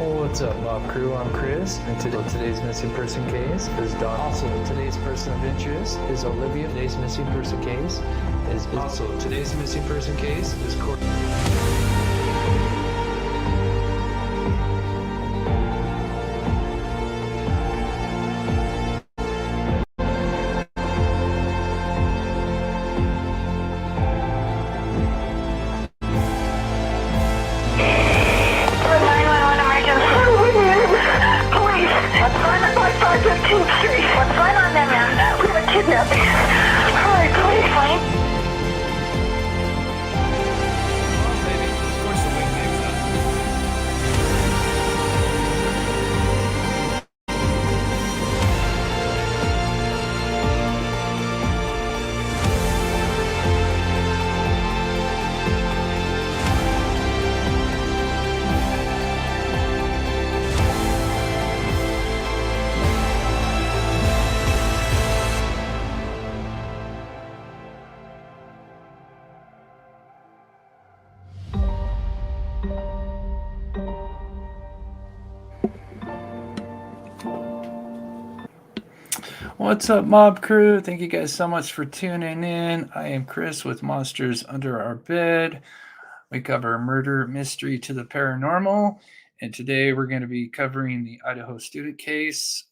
What's up, Mob Crew? I'm Chris, and today's missing person case is Don. Also, today's person of interest is Olivia. Today's missing person case is Corey. What's going on there, man? We have a kidnapping. Hurry, please, Wayne. What's up, Mob Crew? Thank you guys so much for tuning in. I am Chris with Monsters Under Our Bed. We cover murder, mystery to the paranormal, and today we're going to be covering the Idaho student case.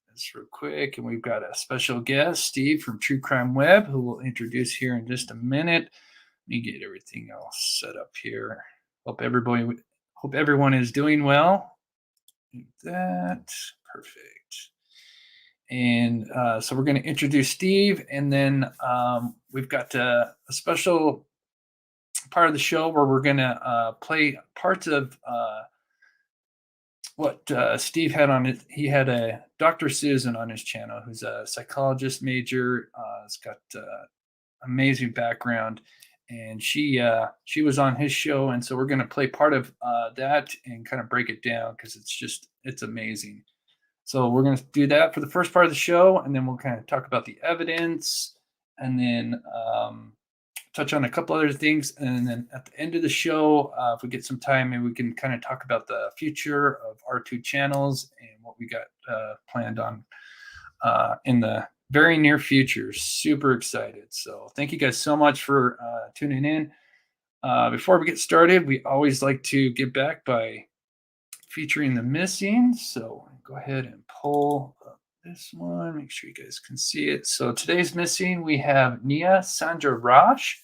That's real quick, and we've got a special guest, Steve from True Crime Web, who we'll introduce here in just a minute. Let me get everything all set up here. Hope everyone is doing well. That perfect. And so we're going to introduce Steve, and then we've got a special part of the show where we're going to play parts of what Steve had on it. He had a Dr. Susan on his channel, who's a psychologist major. Has got amazing background, and she was on his show, and so we're going to play part of that and kind of break it down because it's amazing. So we're going to do that for the first part of the show, and then we'll kind of talk about the evidence, and then touch on a couple other things. And then at the end of the show, if we get some time, maybe we can kind of talk about the future of our two channels and what we got planned on in the very near future. Super excited. So thank you guys so much for tuning in. Before we get started, we always like to get back by featuring the missing. So go ahead and pull up this one. Make sure you guys can see it. So today's missing, we have Nia Sandra Rosh.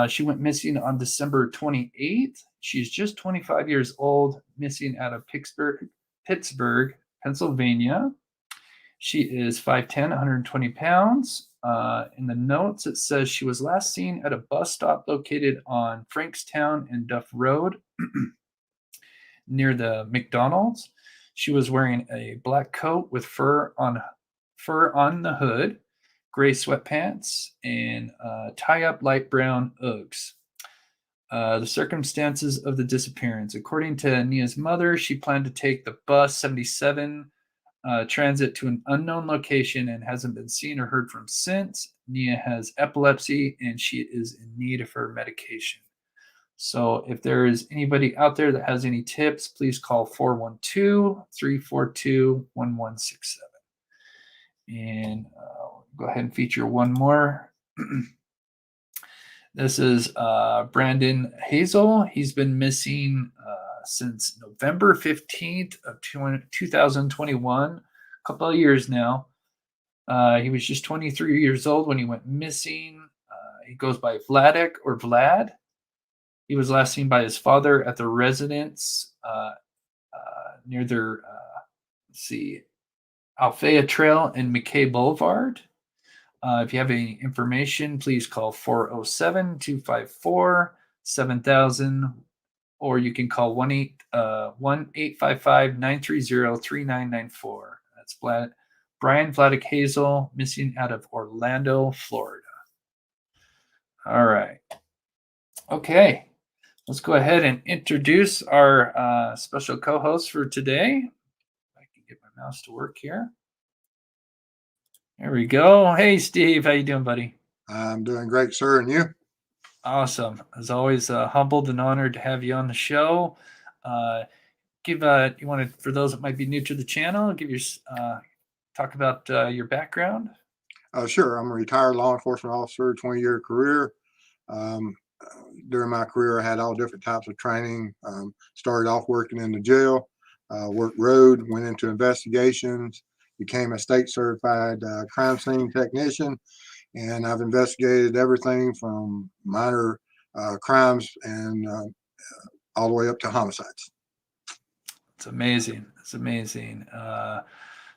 She went missing on December 28th. She's just 25 years old, missing out of Pittsburgh, Pennsylvania. She is 5'10", 120 pounds. In the notes, it says she was last seen at a bus stop located on Frankstown and Duff Road near the McDonald's. She was wearing a black coat with fur on the hood, gray sweatpants, and tie-up light brown Uggs. The circumstances of the disappearance. According to Nia's mother, she planned to take the bus 77 transit to an unknown location and hasn't been seen or heard from since. Nia has epilepsy, and she is in need of her medication. So if there is anybody out there that has any tips, please call 412-342-1167. And go ahead and feature one more. This is Brandon Hazel. He's been missing since November 15th of 2021, a couple of years now. He was just 23 years old when he went missing. He goes by Vladek or Vlad. He was last seen by his father at the residence near their, Alfea Trail and McKay Boulevard. If you have any information, please call 407-254-7000, or you can call 1-855-930-3994. That's Bryan Vladek Hazel, missing out of Orlando, Florida. All right. Okay. Let's go ahead and introduce our special co-host for today. If I can get my mouse to work here. There we go. Hey, Steve. How you doing, buddy? I'm doing great, sir. And you? Awesome. As always, humbled and honored to have you on the show. give you want to, for those that might be new to the channel, give your talk about your background? Sure. I'm a retired law enforcement officer, 20-year career. During my career, I had all different types of training. Started off working in the jail, worked road, went into investigations, became a state certified crime scene technician, and I've investigated everything from minor crimes and all the way up to homicides. It's amazing. It's amazing.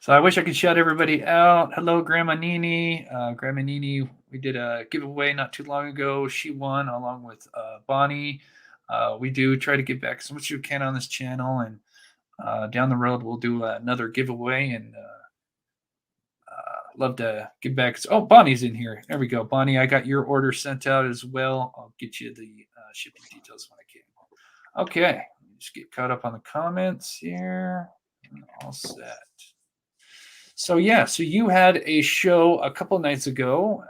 So I wish I could shout everybody out. Hello, Grandma Nini. Grandma Nini, we did a giveaway not too long ago. She won along with Bonnie. We do try to give back as much as we can on this channel, and down the road we'll do another giveaway, and love to give back. Oh, Bonnie's in here. There we go. Bonnie, I got your order sent out as well. I'll get you the shipping details when I can. Okay, just get caught up on the comments here. All set. So yeah, so you had a show a couple nights ago.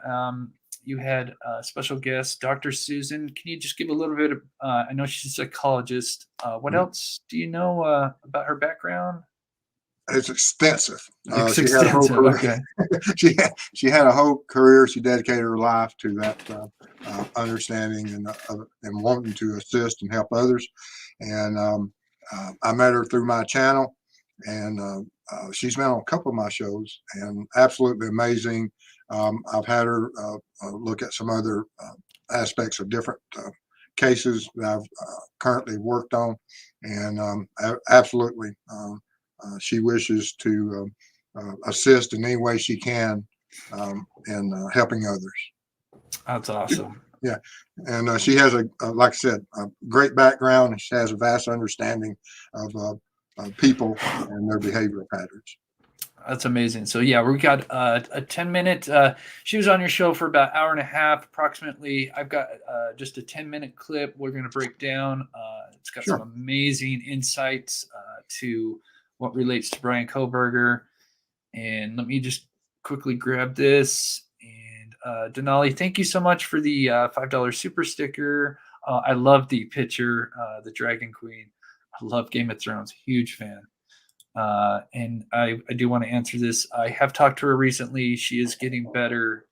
You had a special guest, Dr. Susan. Can you just give a little bit of, I know she's a psychologist. What else do you know about her background? It's extensive. It's She had a whole extensive, career. okay. she had a whole career. She dedicated her life to that understanding and wanting to assist and help others. And I met her through my channel, and she's been on a couple of my shows, and absolutely amazing. I've had her look at some other aspects of different cases that I've currently worked on, and absolutely. She wishes to assist in any way she can in helping others. That's awesome. Yeah, and she has like I said, a great background. And she has a vast understanding of people and their behavioral patterns. That's amazing. So yeah, we got a 10-minute. She was on your show for about an hour and a half, approximately. I've got just a 10-minute clip we're going to break down. It's got some amazing insights to what relates to Bryan Kohberger. And let me just quickly grab this. And Denali, thank you so much for the $5 super sticker. I love the picture, the Dragon Queen. I love Game of Thrones. Huge fan. And I do want to answer this. I have talked to her recently. She is getting better.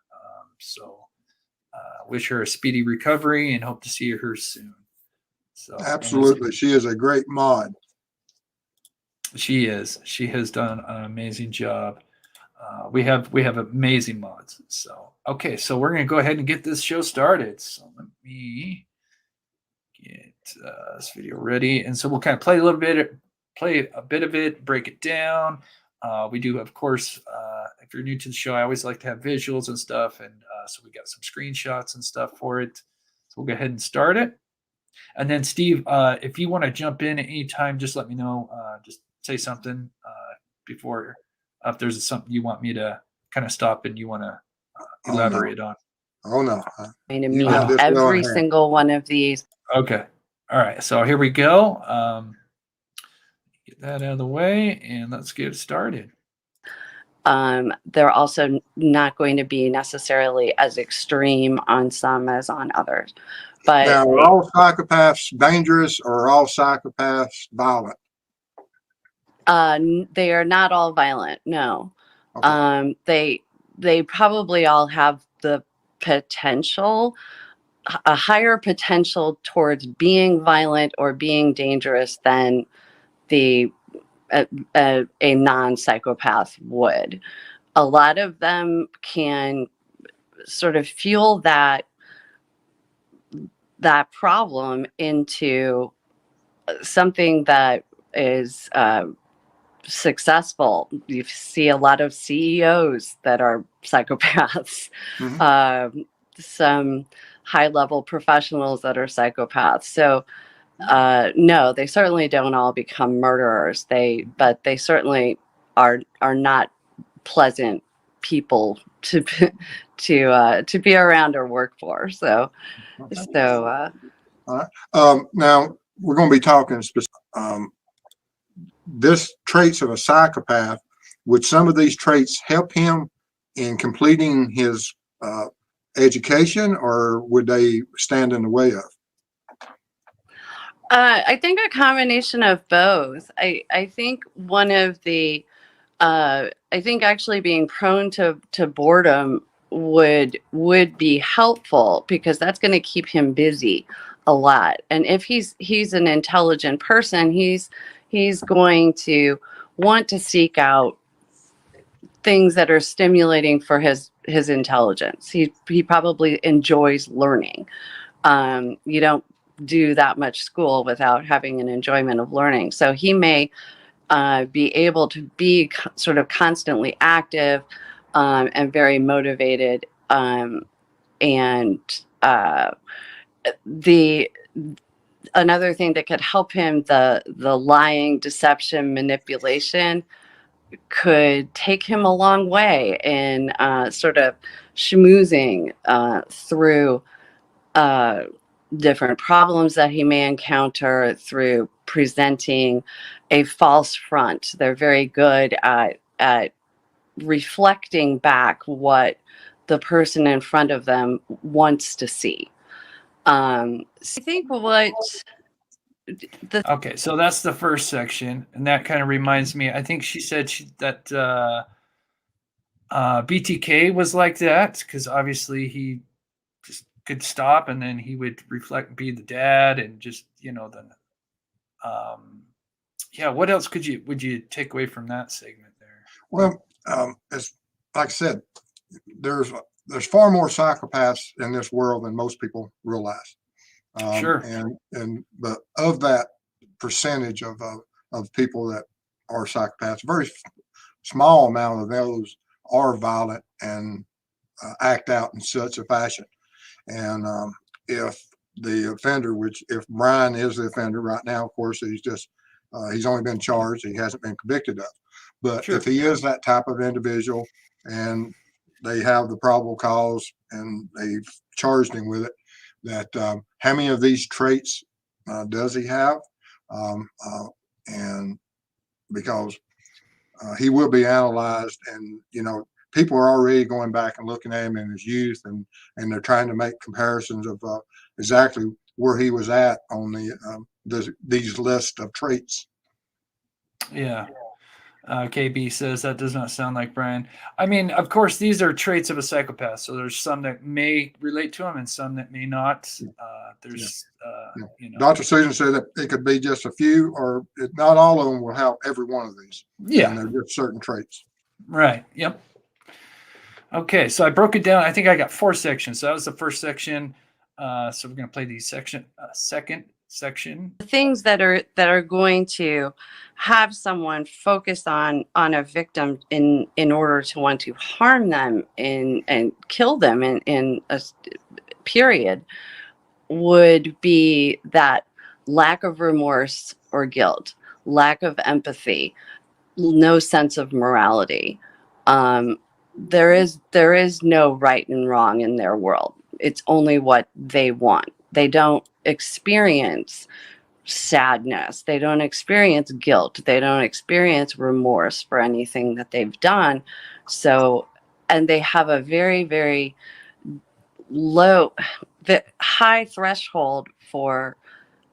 So wish her a speedy recovery and hope to see her soon. So absolutely. She is a great mod. She is. She has done an amazing job. We have amazing mods. So okay, so we're gonna go ahead and get this show started. So let me get this video ready, and so we'll kind of play a bit of it, break it down. We do, of course, if you're new to the show, I always like to have visuals and stuff, and so we got some screenshots and stuff for it. So we'll go ahead and start it. And then Steve, if you want to jump in at any time, just let me know. Just say something before, if there's something you want me to kind of stop and you want to elaborate on. Oh no! Going to meet every single one of these. Okay. All right. So here we go. Get that out of the way, and let's get started. They're also not going to be necessarily as extreme on some as on others. But now, are all psychopaths dangerous, or are all psychopaths violent? They are not all violent. No. Okay. They probably all have the potential, a higher potential towards being violent or being dangerous than a non-psychopath would. A lot of them can sort of fuel that problem into something that is successful. You see a lot of CEOs that are psychopaths, some high-level professionals that are psychopaths. So no, they certainly don't all become murderers. But they certainly are not pleasant people to be around or work for. So all right. Now we're going to be talking this traits of a psychopath. Would some of these traits help him in completing his education, or would they stand in the way of? I think a combination of both. I think one of the I think actually being prone to boredom would be helpful because that's going to keep him busy a lot. And if he's an intelligent person, he's going to want to seek out things that are stimulating for his intelligence. He probably enjoys learning. You don't do that much school without having an enjoyment of learning. So he may be able to be sort of constantly active and very motivated. And the another thing that could help him, the lying, deception, manipulation, could take him a long way in sort of schmoozing through different problems that he may encounter, through presenting a false front. They're very good at reflecting back what the person in front of them wants to see. So I think what Okay, so that's the first section, and that kind of reminds me. I think she said that BTK was like that because obviously he just could stop, and then he would reflect, be the dad, and just then. Yeah, what else would you take away from that segment there? Well, as like I said, there's far more psychopaths in this world than most people realize. Sure. But of that percentage of people that are psychopaths, a very small amount of those are violent and act out in such a fashion. And if the offender, if Bryan is the offender right now, of course, he's only been charged, he hasn't been convicted of. But Sure. if he is that type of individual and they have the probable cause and they've charged him with it, that how many of these traits does he have? And because he will be analyzed, and people are already going back and looking at him in his youth, and they're trying to make comparisons of exactly where he was at on these list of traits. Yeah. KB says that does not sound like Bryan. I mean, of course, these are traits of a psychopath. So there's some that may relate to him and some that may not. Dr. Susan said that it could be just a few, or not all of them will have every one of these. Yeah. And they're just certain traits. Right. Yep. Okay. So I broke it down. I think I got 4 sections. So that was the first section. So we're going to play the second section. The things that are going to have someone focus on a victim in order to want to harm them and kill them in a period would be that lack of remorse or guilt, lack of empathy, no sense of morality. There is no right and wrong in their world. It's only what they want. They don't experience sadness. They don't experience guilt. They don't experience remorse for anything that they've done. So, and they have a very, very high threshold for,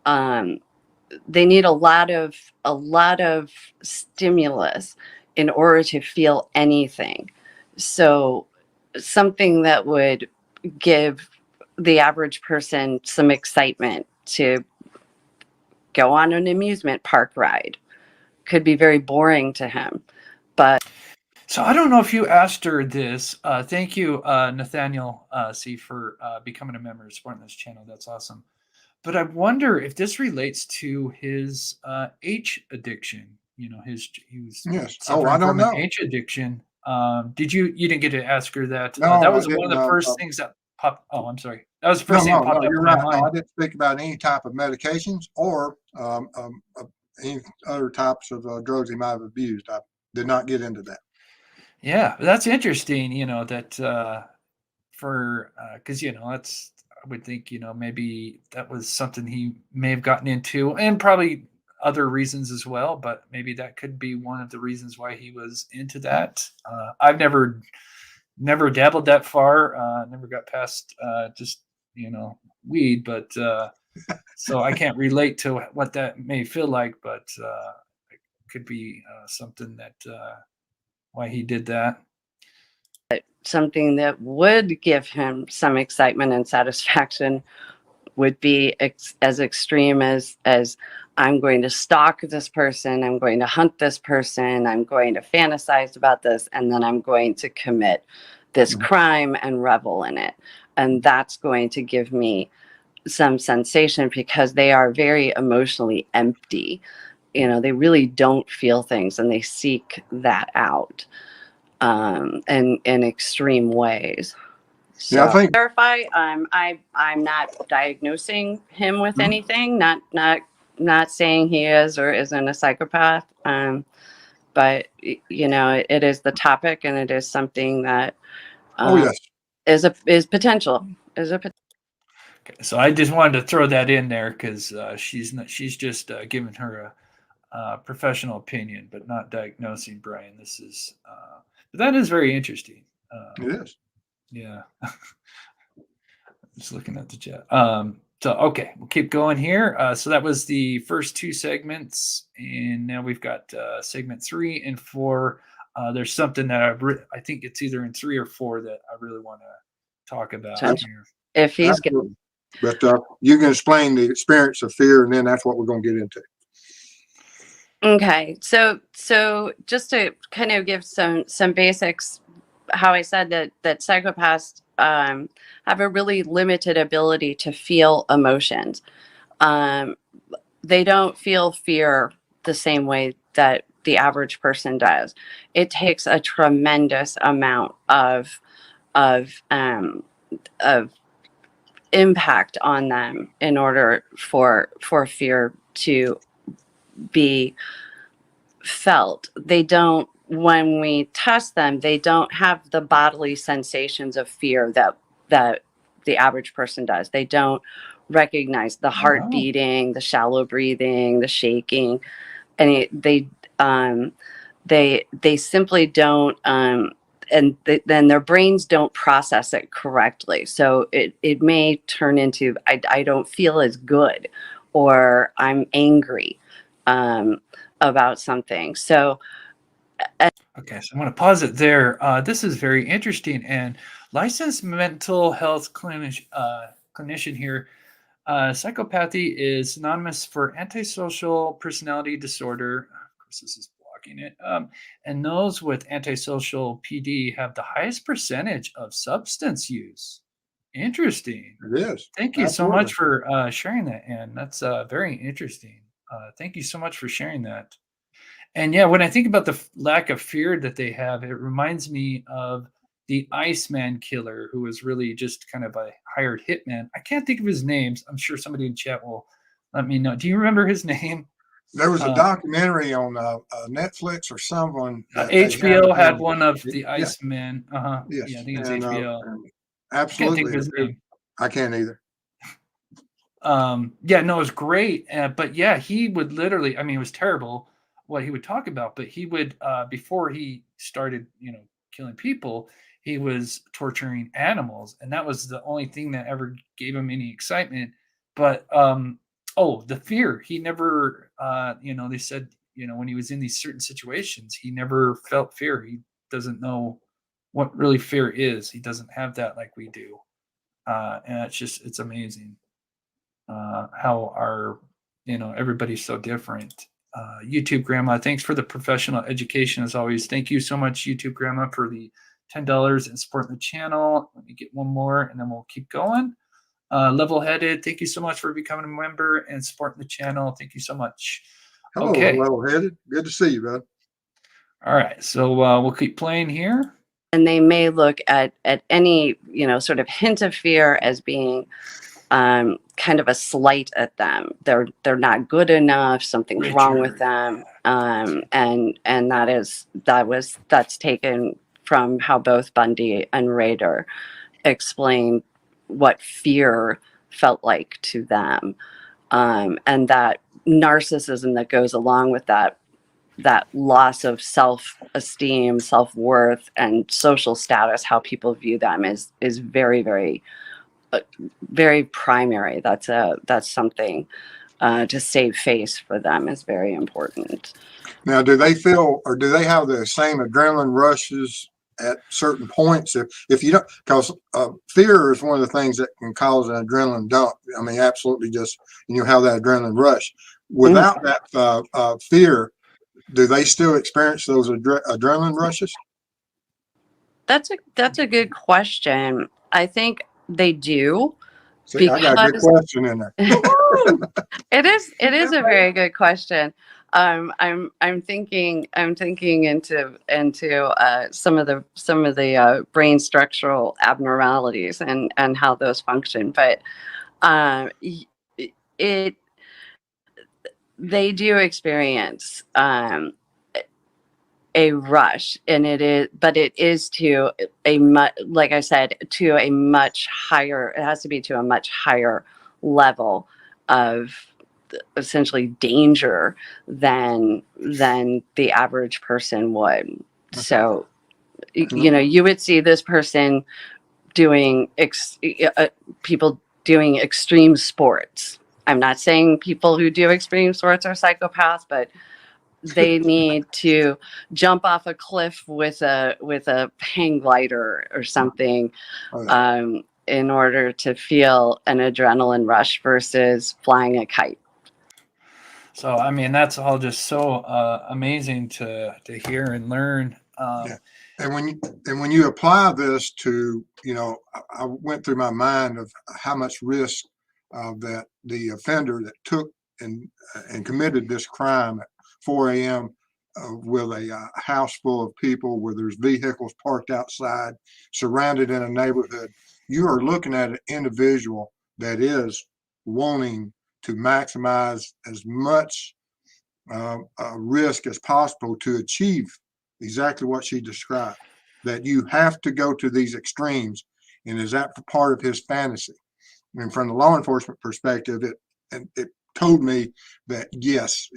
they need a lot of stimulus in order to feel anything. So something that would give the average person some excitement to go on an amusement park ride could be very boring to him. But so I don't know if you asked her this. Thank you, Nathaniel C, for becoming a member and supporting this channel. That's awesome. But I wonder if this relates to his H addiction. He was suffering I don't from an know. H addiction. You didn't get to ask her that? No, that was I one of the didn't, first things that popped. Oh, I'm sorry. That was the first thing that popped up you're in my right. mind. No, I didn't speak about any type of medications or any other types of drugs he might have abused. I did not get into that. Yeah, that's interesting. That because that's, I would think maybe that was something he may have gotten into, and probably other reasons as well. But maybe that could be one of the reasons why he was into that. I've never dabbled that far. Never got past just weed, but So I can't relate to what that may feel like, but it could be something that why he did that. Something that would give him some excitement and satisfaction would be as extreme as I'm going to stalk this person, I'm going to hunt this person, I'm going to fantasize about this, and then I'm going to commit this crime and revel in it. And that's going to give me some sensation because they are very emotionally empty. You know, they really don't feel things and they seek that out in extreme ways. So, Yeah, I think clarify, I'm not diagnosing him with anything, not saying he is or isn't a psychopath. But you know, it is the topic, and it is something that oh yes. is potential. Okay, so I just wanted to throw that in there because she's just giving her a professional opinion, but not diagnosing Bryan. This is, but that is very interesting. It is. Yeah. Just looking at the chat. So, okay, we'll keep going here. So that was the first two segments, and now we've got segment 3 and 4. There's something that I think it's either in 3 or 4 that I really want to talk about here. If he's Absolutely. But you can explain the experience of fear, and then that's what we're going to get into. okay, so just to kind of give some basics, how I said that psychopaths have a really limited ability to feel emotions. They don't feel fear the same way that the average person does. It takes a tremendous amount of impact on them in order for fear to be felt. They don't, when we test them, they don't have the bodily sensations of fear that the average person does. They don't recognize the heart beating, the shallow breathing, the shaking, and they simply don't and then their brains don't process it correctly. So it may turn into I don't feel as good, or I'm angry about something. So Okay, so I'm going to pause it there. This is very interesting. And licensed mental health clinician here. Psychopathy is synonymous for antisocial personality disorder. Of course, this is blocking it. And those with antisocial PD have the highest percentage of substance use. Interesting. It is. Thank you so Absolutely. much for sharing that, Ann. That's very interesting. Thank you so much for sharing that. And yeah, when I think about the lack of fear that they have, it reminds me of the Iceman killer, who was really just kind of a hired hitman. I can't think of his names. I'm sure somebody in chat will let me know. Do you remember his name? There was a documentary on Netflix or someone. That HBO had had one of the Iceman. Yes. Yeah, I think it's And, HBO. absolutely. Can't think of his name. I can't either. Yeah, no, it was great. But yeah, he would literally, I mean, it was terrible what he would talk about, but he would, before he started, killing people, he was torturing animals. And that was the only thing that ever gave him any excitement. But, the fear, he never, they said, when he was in these certain situations, he never felt fear. He doesn't know what really fear is. He doesn't have that like we do. And it's amazing. How our everybody's so different. YouTube Grandma, thanks for the professional education as always. Thank you so much, YouTube Grandma, for the $10 and supporting the channel. Let me get one more and then we'll keep going. Level Headed, thank you so much for becoming a member and supporting the channel. Thank you so much. Hello, Okay. Level Headed. Good to see you, bud. All right, so we'll keep playing here. And they may look at any sort of hint of fear as being kind of a slight at them. They're not good enough. Something's wrong with them, and that's taken from how both Bundy and Rader explained what fear felt like to them, and that narcissism that goes along with that loss of self-esteem, self-worth, and social status, how people view them is very, very very primary. That's something to save face for them is very important. Now, do they feel, or do they have the same adrenaline rushes at certain points? If you don't, because fear is one of the things that can cause an adrenaline dump. I mean, absolutely, just you have that adrenaline rush. Without that fear, do they still experience those adrenaline rushes? That's a good question. I think they do. See, I got a good question in there. It is a very good question. I'm thinking into some of the brain structural abnormalities and how those function, but it they do experience a rush, and it is to a much, like I said, to a much higher. It has to be to a much higher level of essentially danger than the average person would. So, you would see this person doing people doing extreme sports. I'm not saying people who do extreme sports are psychopaths, but they need to jump off a cliff with a hang glider or something in order to feel an adrenaline rush versus flying a kite. So, I mean, that's all just so amazing to hear and learn. Yeah. And when you apply this to, I went through my mind of how much risk that the offender that took and committed this crime at 4 a.m. With a house full of people where there's vehicles parked outside, surrounded in a neighborhood, you are looking at an individual that is wanting to maximize as much risk as possible to achieve exactly what she described, that you have to go to these extremes. And is that part of his fantasy? And from the law enforcement perspective, it told me that yes,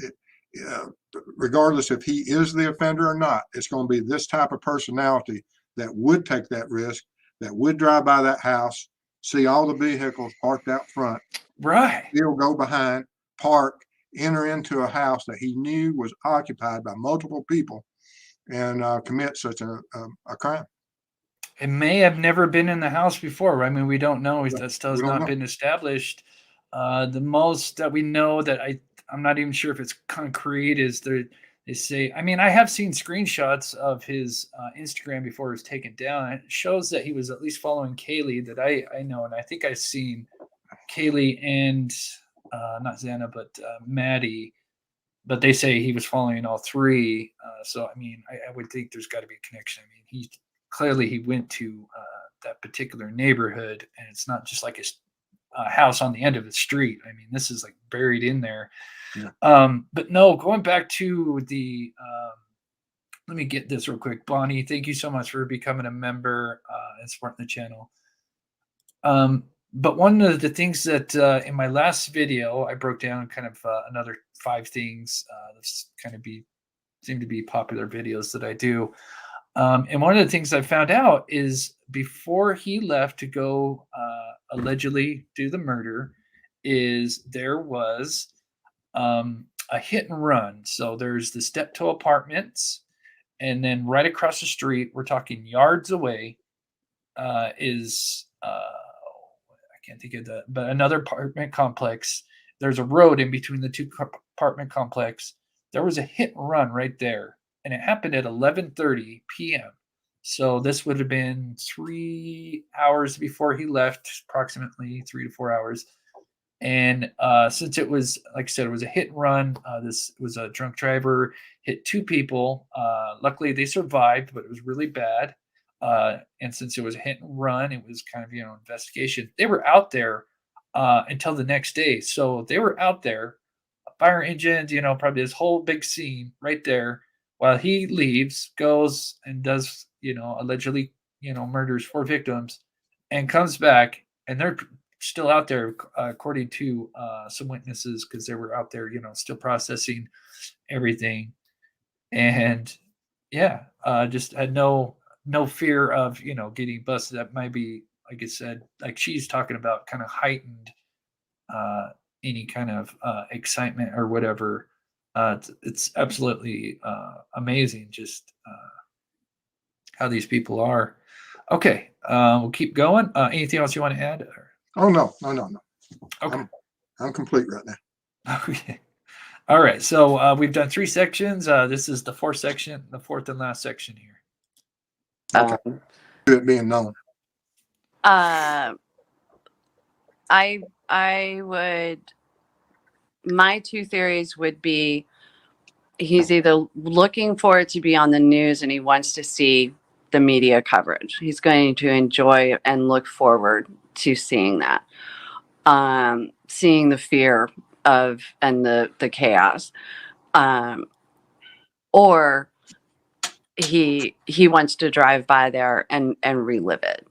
regardless if he is the offender or not, it's going to be this type of personality that would take that risk, that would drive by that house, see all the vehicles parked out front, right? He'll go behind, park, enter into a house that he knew was occupied by multiple people, and commit such a crime. It may have never been in the house before. I mean, we don't know. That still has not know. been established. The most that we know that I'm not even sure if it's concrete is they say, I mean, I have seen screenshots of his Instagram before it was taken down. It shows that he was at least following Kaylee that I know. And I think I've seen Kaylee and not Xana, but Maddie. But they say he was following all three. So, I mean, I would think there's got to be a connection. I mean, he went to that particular neighborhood, and it's not just like a house on the end of the street. I mean, this is like buried in there. Yeah. But no, going back to the, let me get this real quick. Bonnie, thank you so much for becoming a member and supporting the channel. But one of the things that in my last video, I broke down kind of another 5 things that seem to be popular videos that I do. And one of the things I found out is before he left to go allegedly do the murder, there was a hit and run. So there's the Steptoe Apartments, and then right across the street, we're talking yards away, is I can't think of that, but another apartment complex. There's a road in between the two apartment complex. There was a hit and run right there, and it happened at 11:30 p.m. So this would have been 3 hours before he left, approximately 3 to 4 hours. And since it was, like I said, it was a hit and run, this was a drunk driver, hit 2 people. Luckily, they survived, but it was really bad. And since it was a hit and run, it was kind of, investigation. They were out there until the next day. So they were out there, fire engines, probably this whole big scene right there, while he leaves, goes and does, allegedly, murders 4 victims, and comes back, and they're still out there, according to some witnesses, because they were out there, still processing everything. And yeah, just had no fear of, getting busted. That might be like I said, like she's talking about kind of heightened any kind of excitement or whatever. It's absolutely amazing just how these people are. Okay, we'll keep going. Anything else you want to add? Oh, no. Okay. I'm complete right now. Okay. All right. So we've done 3 sections. This is the fourth and last section here. Okay. It being known. I would, my 2 theories would be he's either looking for it to be on the news and he wants to see the media coverage. He's going to enjoy and look forward to seeing that, seeing the fear of and the chaos, or he wants to drive by there and relive it.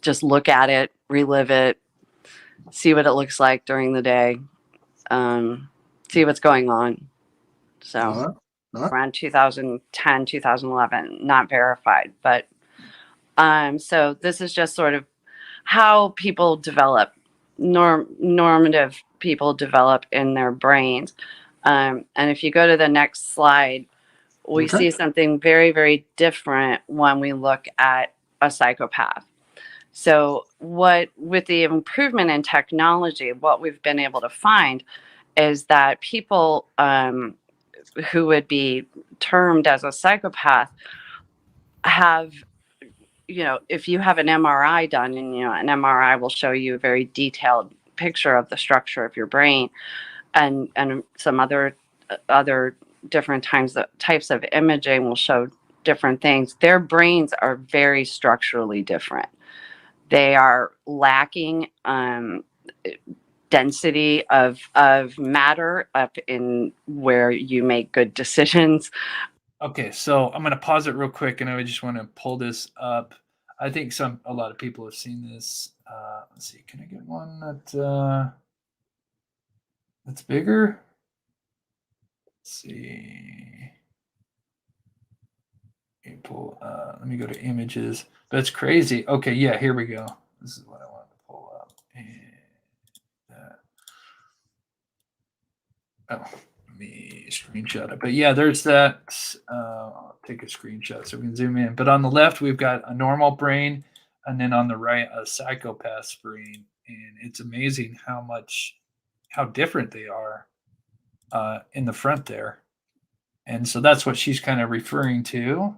Just look at it, relive it, see what it looks like during the day, see what's going on. So around 2010, 2011, not verified, but so this is just sort of how people develop, normative people develop in their brains. And if you go to the next slide, we see something very, very different when we look at a psychopath. So with the improvement in technology, what we've been able to find is that people who would be termed as a psychopath have, if you have an MRI done, and an MRI will show you a very detailed picture of the structure of your brain, and some other different types of imaging will show different things. Their brains are very structurally different. They are lacking density of matter up in where you make good decisions. Okay, so I'm going to pause it real quick, and I just want to pull this up. I think a lot of people have seen this. Let's see, can I get one that's bigger? Let's see. Let me go to images. That's crazy. Okay, yeah, here we go. This is what I wanted to pull up. Let me screenshot it. But yeah, there's that. I'll take a screenshot so we can zoom in. But on the left, we've got a normal brain, and then on the right, a psychopath's brain. And it's amazing how different they are in the front there. And so that's what she's kind of referring to.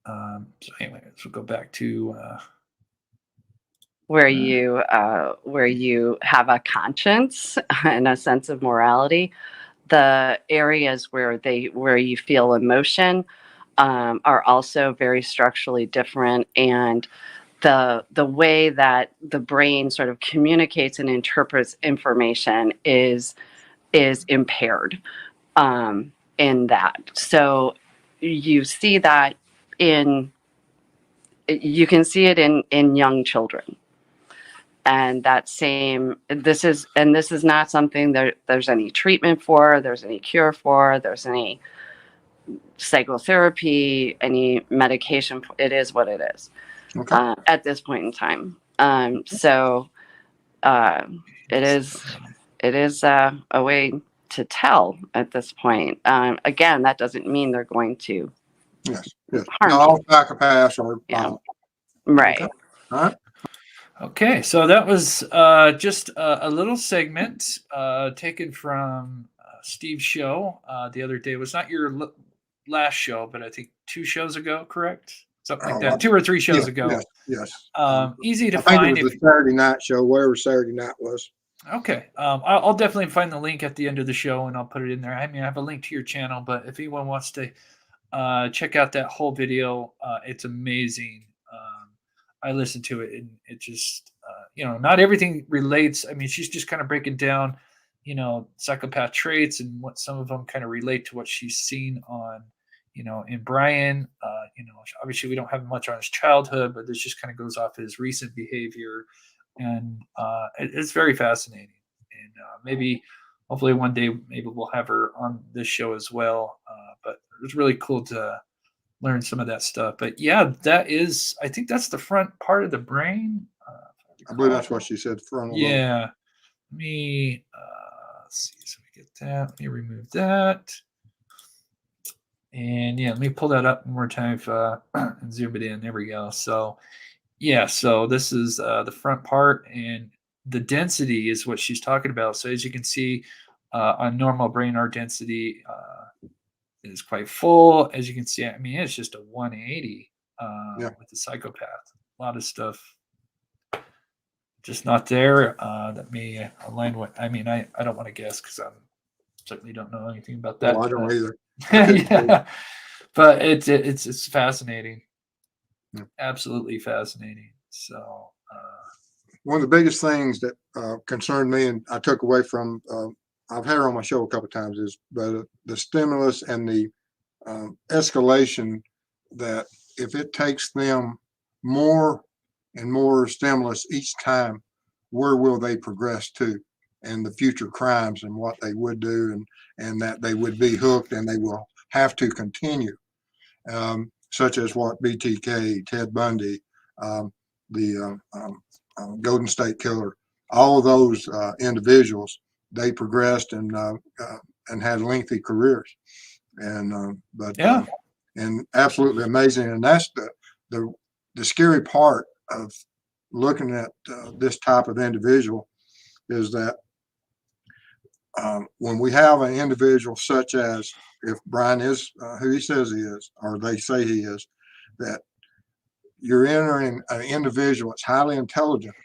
So anyway, we'll go back to where you have a conscience and a sense of morality. The areas where you feel emotion are also very structurally different, and the way that the brain sort of communicates and interprets information is impaired in that. So you see that you can see it in young children. And this is not something there's any treatment for, there's any cure for, there's any psychotherapy, any medication. It is what it is at this point in time. So it is a way to tell at this point. Again, that doesn't mean they're going to harm all you. psychopaths are Right. All right. Okay, so that was just a little segment taken from Steve's show the other day. It was not your last show, but I think 2 shows ago, correct? Something like that. 2 or 3 shows ago. Yes. Easy to I think find. it was the Saturday night show, whatever Saturday night was. Okay. I'll definitely find the link at the end of the show, and I'll put it in there. I mean, I have a link to your channel, but if anyone wants to check out that whole video, it's amazing. I listened to it, and it just, not everything relates. I mean, she's just kind of breaking down, psychopath traits, and what some of them kind of relate to what she's seen on, in Bryan. Obviously we don't have much on his childhood, but this just kind of goes off his recent behavior, and it's very fascinating. And hopefully one day, maybe we'll have her on this show as well. But it was really cool to learn some of that stuff. But yeah, I think that's the front part of the brain. I believe that's what she said, frontal lobe. Yeah. Let me let's see. So we get that. Let me remove that. And yeah, let me pull that up one more time and zoom it in. There we go. So yeah, so this is the front part, and the density is what she's talking about. So as you can see, on normal brain, our density is quite full. As you can see, I mean, it's just a 180 with the psychopath. A lot of stuff just not there that may align with. I mean, I don't want to guess because I certainly don't know anything about that. Well, I don't either. Yeah, but it's fascinating. Yeah. Absolutely fascinating. So one of the biggest things that concerned me and I took away from I've had her on my show a couple of times is the stimulus and the escalation, that if it takes them more and more stimulus each time, where will they progress to, and the future crimes and what they would do, and that they would be hooked and they will have to continue, such as what BTK, Ted Bundy, the Golden State Killer, all of those individuals, they progressed and had lengthy careers, and and absolutely amazing. And that's the scary part of looking at this type of individual, is that when we have an individual such as, if Bryan is who he says he is, or they say he is, that you're entering an individual that's highly intelligent,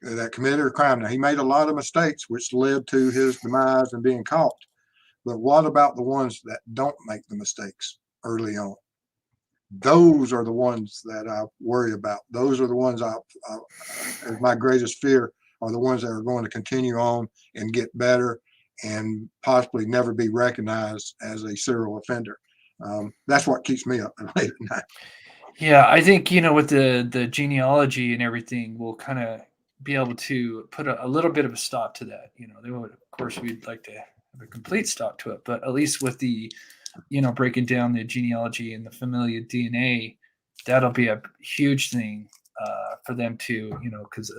that committed a crime. Now, he made a lot of mistakes, which led to his demise and being caught. But what about the ones that don't make the mistakes early on? Those are the ones that I worry about. Those are the ones as my greatest fear, are the ones that are going to continue on and get better and possibly never be recognized as a serial offender. That's what keeps me up late at night. yeah, I think, with the genealogy and everything, we'll kind of be able to put a little bit of a stop to that. They would, of course, we'd like to have a complete stop to it, but at least with the breaking down the genealogy and the familial DNA, that'll be a huge thing for them to, because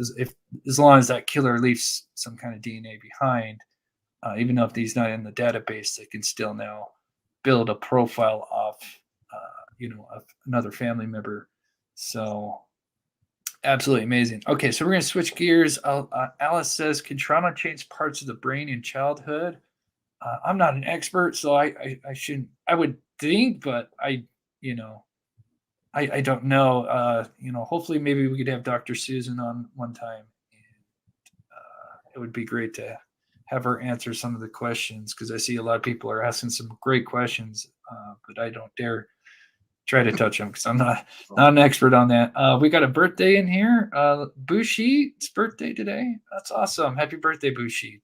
as long as that killer leaves some kind of DNA behind, even though if he's not in the database, they can still now build a profile of another family member. So absolutely amazing. Okay, so we're going to switch gears. Alice says, can trauma change parts of the brain in childhood? I'm not an expert, so I shouldn't. I would think, but I don't know. Hopefully, maybe we could have Dr. Susan on one time, and it would be great to have her answer some of the questions, because I see a lot of people are asking some great questions, but I don't dare try to touch them because I'm not an expert on that. We got a birthday in here. Bushit's birthday today. That's awesome. Happy birthday, Bushit.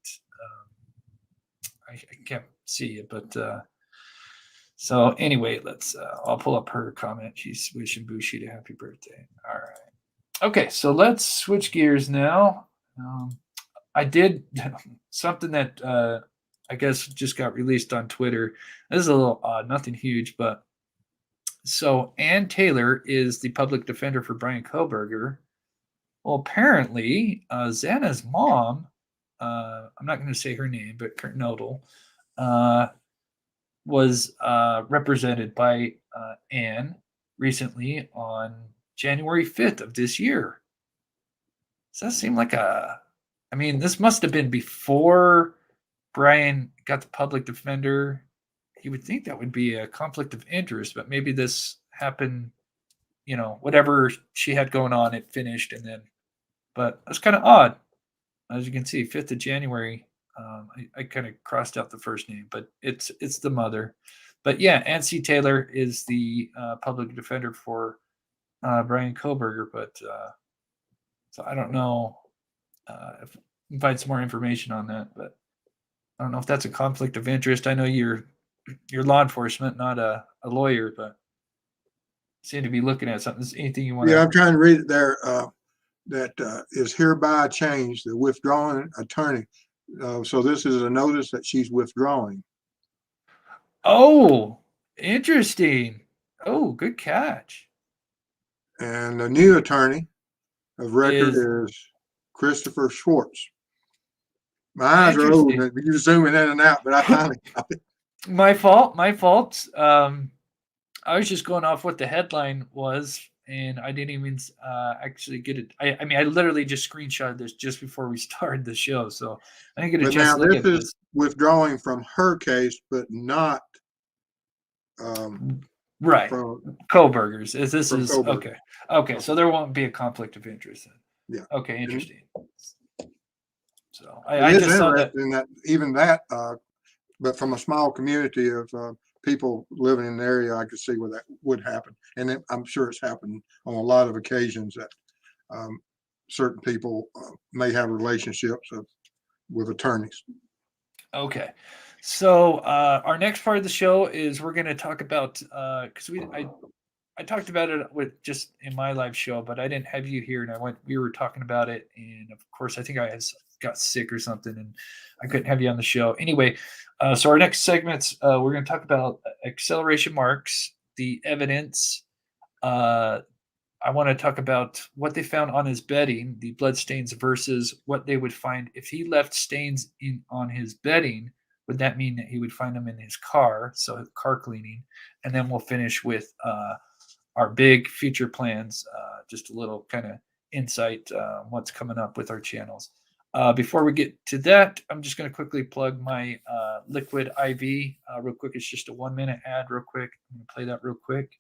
I can't see it, but so anyway, I'll pull up her comment. She's wishing Bushi a happy birthday. All right. Okay, so let's switch gears now. I did something that I guess just got released on Twitter. This is a little odd, nothing huge, but so Ann Taylor is the public defender for Bryan Kohberger. Well, apparently, Xana's mom, I'm not going to say her name, but Kurt Nodal, was represented by Ann recently on January 5th of this year. Does that seem like this must have been before Bryan got the public defender. You would think that would be a conflict of interest, but maybe this happened, whatever she had going on, it finished, and then, but that's kind of odd. As you can see, 5th of January, I kind of crossed out the first name, but it's the mother. But yeah, Ann C. Taylor is the public defender for Bryan Kohberger, but so I don't know if you find some more information on that, but I don't know if that's a conflict of interest. I know you're law enforcement, not a lawyer, but seem to be looking at something. Is anything you want Yeah, I'm trying to read it there. That is hereby changed, the withdrawing attorney. So this is a notice that she's withdrawing. Oh, interesting. Oh, good catch. And the new attorney of record Is- is Christopher Schwartz. My eyes are old, and you're zooming in and out, but I finally got it. My fault. My fault. I was just going off what the headline was, and I didn't even actually get it. I mean, I literally just screenshotted this just before we started the show, so I didn't get a But chance now to look this at is this. withdrawing from her case, but not Right, from Kohberger's. This from is Kohberger. okay. Okay, so there won't be a conflict of interest then. Yeah. Okay, interesting. So It I is just saw that. interesting that even that, but from a small community of people living in the area, I could see where that would happen. And I'm sure it's happened on a lot of occasions that certain people may have relationships with attorneys. Okay. So our next part of the show is we're going to talk about because I talked about it with just in my live show, but I didn't have you here, and we were talking about it, and of course I think got sick or something, and I couldn't have you on the show. Anyway, so our next segments we're going to talk about acceleration marks, the evidence. I want to talk about what they found on his bedding, the blood stains versus what they would find if he left stains on his bedding. Would that mean that he would find them in his car? So car cleaning, and then we'll finish with our big future plans. Just a little kind of insight what's coming up with our channels. Before we get to that, I'm just going to quickly plug my Liquid IV real quick. It's just a 1-minute ad real quick. I'm going to play that real quick.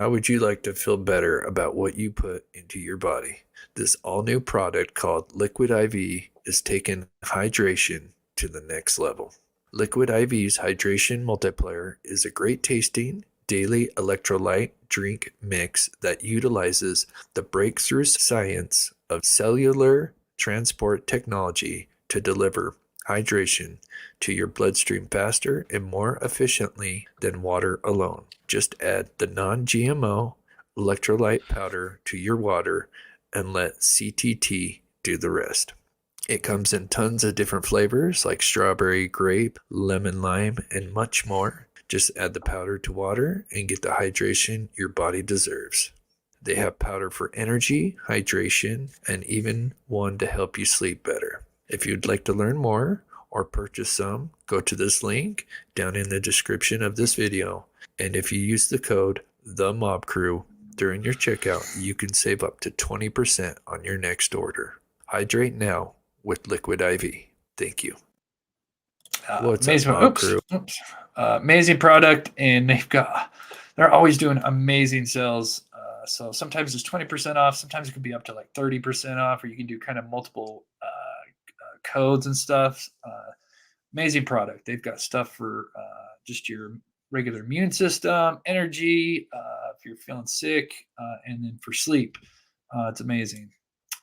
How would you like to feel better about what you put into your body? This all-new product called Liquid IV is taking hydration to the next level. Liquid IV's Hydration Multiplier is a great tasting daily electrolyte drink mix that utilizes the breakthrough science of cellular transport technology to deliver hydration to your bloodstream faster and more efficiently than water alone. Just add the non-GMO electrolyte powder to your water and let CTT do the rest. It comes in tons of different flavors like strawberry, grape, lemon, lime, and much more. Just add the powder to water and get the hydration your body deserves. They have powder for energy, hydration, and even one to help you sleep better. If you'd like to learn more or purchase some, go to this link down in the description of this video. And if you use the code TheMobCrew during your checkout, you can save up to 20% on your next order. Hydrate now with Liquid IV. Thank you. What's amazing, up, Mob Crew? Amazing product, and they're always doing amazing sales. So sometimes it's 20% off, sometimes it could be up to like 30% off, or you can do kind of multiple codes and stuff. Amazing product. They've got stuff for just your regular immune system, energy, if you're feeling sick, and then for sleep. It's amazing.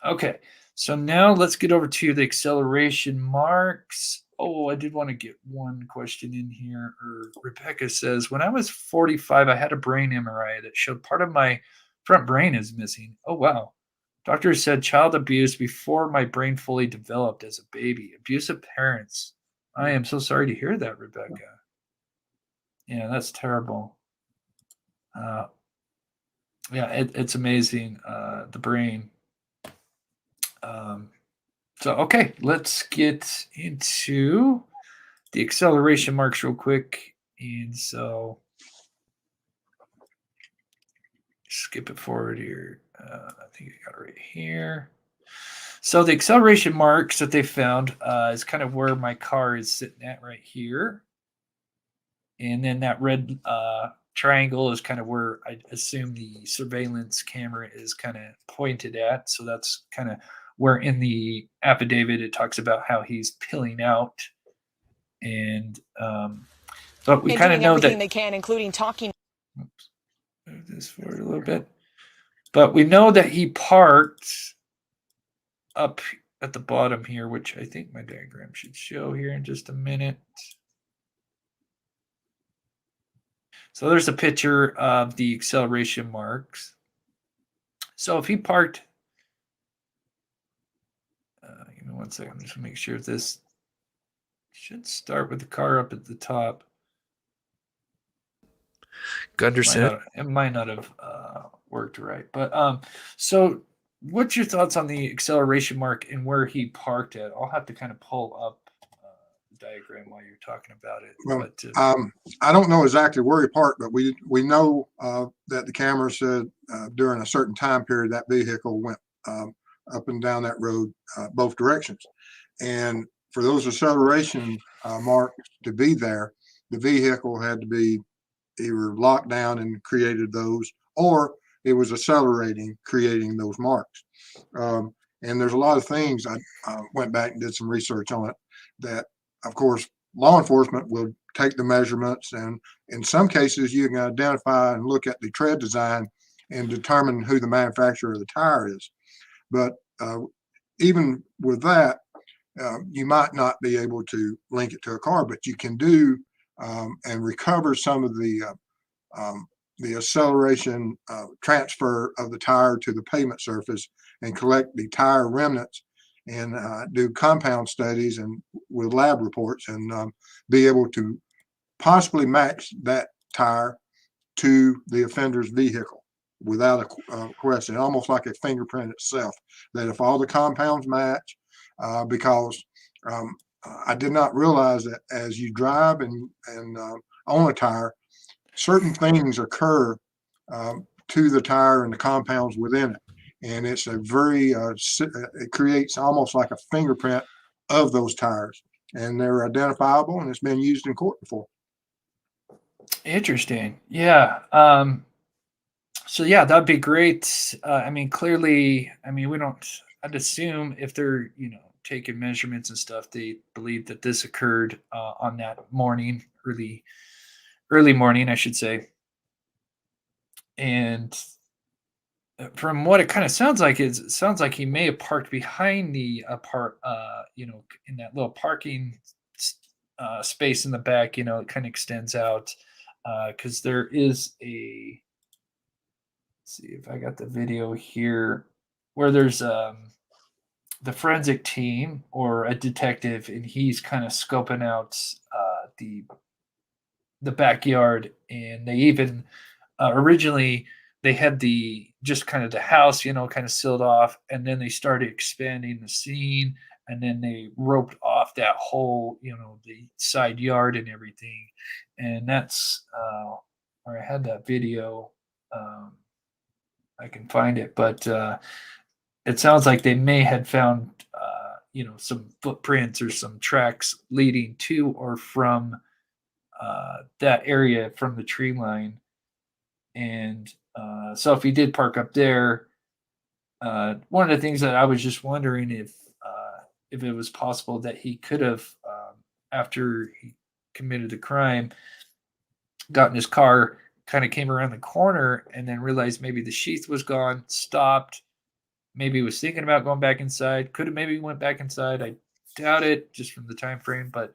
Okay, so now let's get over to the acceleration marks. Oh, I did want to get one question in here. Rebecca says, when I was 45, I had a brain MRI that showed part of my front brain is missing. Oh, wow. Doctor said child abuse before my brain fully developed as a baby. Abusive parents. I am so sorry to hear that, Rebecca. Yeah, that's terrible. Yeah, it's amazing, the brain. So, okay, let's get into the acceleration marks real quick. And so, skip it forward here. I think I got it right here. So, the acceleration marks that they found is kind of where my car is sitting at right here. And then that red triangle is kind of where I assume the surveillance camera is kind of pointed at. So, that's kind of where in the affidavit it talks about how he's peeling out, and but we kind of know that they can, including talking. Oops, move this forward a little bit. But we know that he parked up at the bottom here, which I think my diagram should show here in just a minute. So there's a picture of the acceleration marks. So if he parked, give me 1 second, just to make sure this should start with the car up at the top. Gunderson. It might not have worked right. But so what's your thoughts on the acceleration mark and where he parked at? I'll have to kind of pull up the diagram while you're talking about it. Well, But I don't know exactly where he parked, but we know that the camera said during a certain time period that vehicle went up and down that road both directions. And for those acceleration marks to be there, the vehicle had to be either locked down and created those, or it was accelerating, creating those marks. And there's a lot of things. I went back and did some research on it that, of course, law enforcement will take the measurements, and in some cases you can identify and look at the tread design and determine who the manufacturer of the tire is. But even with that, you might not be able to link it to a car, but you can do and recover some of the acceleration transfer of the tire to the pavement surface and collect the tire remnants and do compound studies and with lab reports and be able to possibly match that tire to the offender's vehicle without a question, almost like a fingerprint itself, that if all the compounds match, because I did not realize that as you drive and own a tire, certain things occur to the tire and the compounds within it. And it's a very, it creates almost like a fingerprint of those tires, and they're identifiable, and it's been used in court before. interesting. Yeah. So yeah, that'd be great. I mean, clearly, I mean, I'd assume if they're, taking measurements and stuff, they believe that this occurred on that morning, early morning, I should say. And from what it kind of sounds like, it sounds like he may have parked behind the in that little parking space in the back. It kind of extends out because there is a. Let's see if I got the video here, where there's the forensic team or a detective, and he's kind of scoping out the backyard, and they even originally they had just kind of the house, kind of sealed off, and then they started expanding the scene, and then they roped off that whole, the side yard and everything, and that's where I had that video. I can find it, but it sounds like they may have found, some footprints or some tracks leading to or from that area from the tree line. And so if he did park up there, one of the things that I was just wondering if it was possible that he could have, after he committed the crime, got in his car, kind of came around the corner, and then realized maybe the sheath was gone, stopped, maybe was thinking about going back inside, could have maybe went back inside. I doubt it, just from the time frame, but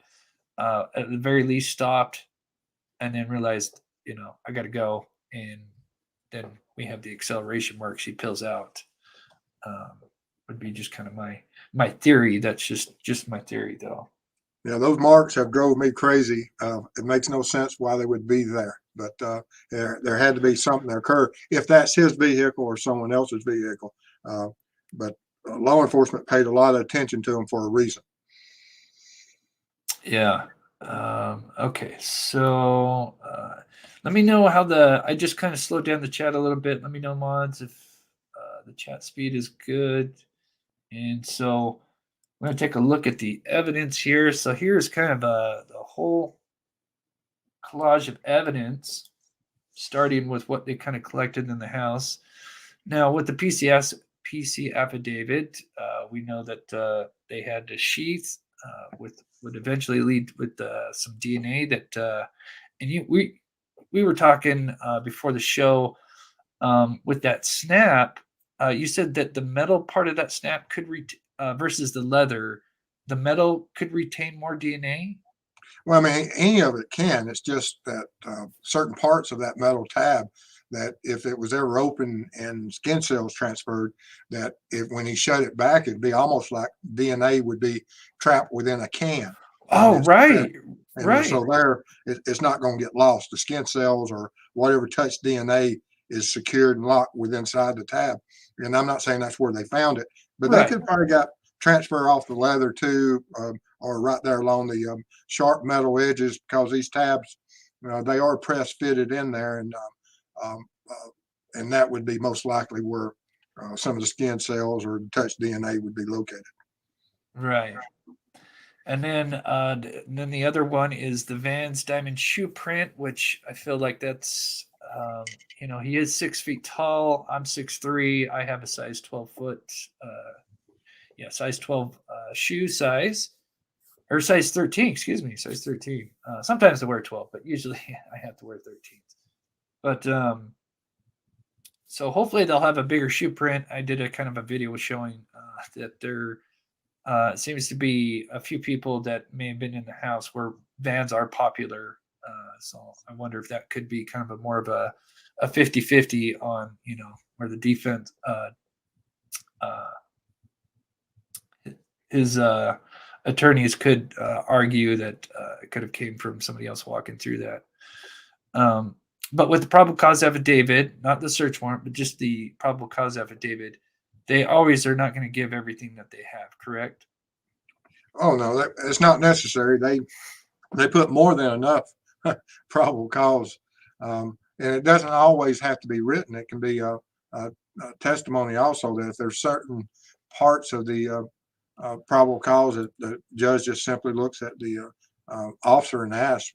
at the very least stopped, and then realized, I got to go, and then we have the acceleration marks he peels out. Would be just kind of my theory. That's just my theory, though. Yeah, those marks have drove me crazy. It makes no sense why they would be there, but there had to be something that occurred, if that's his vehicle or someone else's vehicle. But law enforcement paid a lot of attention to them for a reason. Yeah. Okay. So let me know how I just kind of slowed down the chat a little bit. Let me know, mods, if the chat speed is good. And so I'm going to take a look at the evidence here. So here's kind of the whole collage of evidence, starting with what they kind of collected in the house. Now, with the PC affidavit, we know that they had a sheath would eventually lead with some DNA that, and we were talking before the show with that snap. You said that the metal part of that snap could versus the leather, the metal could retain more DNA. Well, I mean, any of it can. It's just that certain parts of that metal tab, that if it was ever open and skin cells transferred, that when he shut it back, it'd be almost like DNA would be trapped within a can. Oh, right. And Right. so it's not going to get lost. The skin cells or whatever touch DNA is secured and locked within inside the tab. And I'm not saying that's where they found it, but they Right. could probably got transfer off the leather too, or right there along the sharp metal edges, because these tabs, they are press fitted in there, and that would be most likely where some of the skin cells or touch DNA would be located. Right. And then the other one is the Vans diamond shoe print, which I feel like that's, he is 6 feet tall. I'm 6'3". I have a size 12 foot, size 12 shoe size, or size 13, excuse me, size 13. Sometimes I wear 12, but usually I have to wear 13. But so hopefully they'll have a bigger shoe print. I did a kind of a video showing that there seems to be a few people that may have been in the house where Vans are popular. So I wonder if that could be kind of more of a 50-50 on, where the defense, his attorneys could argue that it could have came from somebody else walking through that. But with the probable cause affidavit, not the search warrant, but just the probable cause affidavit, they always are not going to give everything that they have, correct? Oh no, it's not necessary. They put more than enough probable cause, and it doesn't always have to be written. It can be a testimony also, that if there's certain parts of the probable cause that the judge just simply looks at the officer and asks,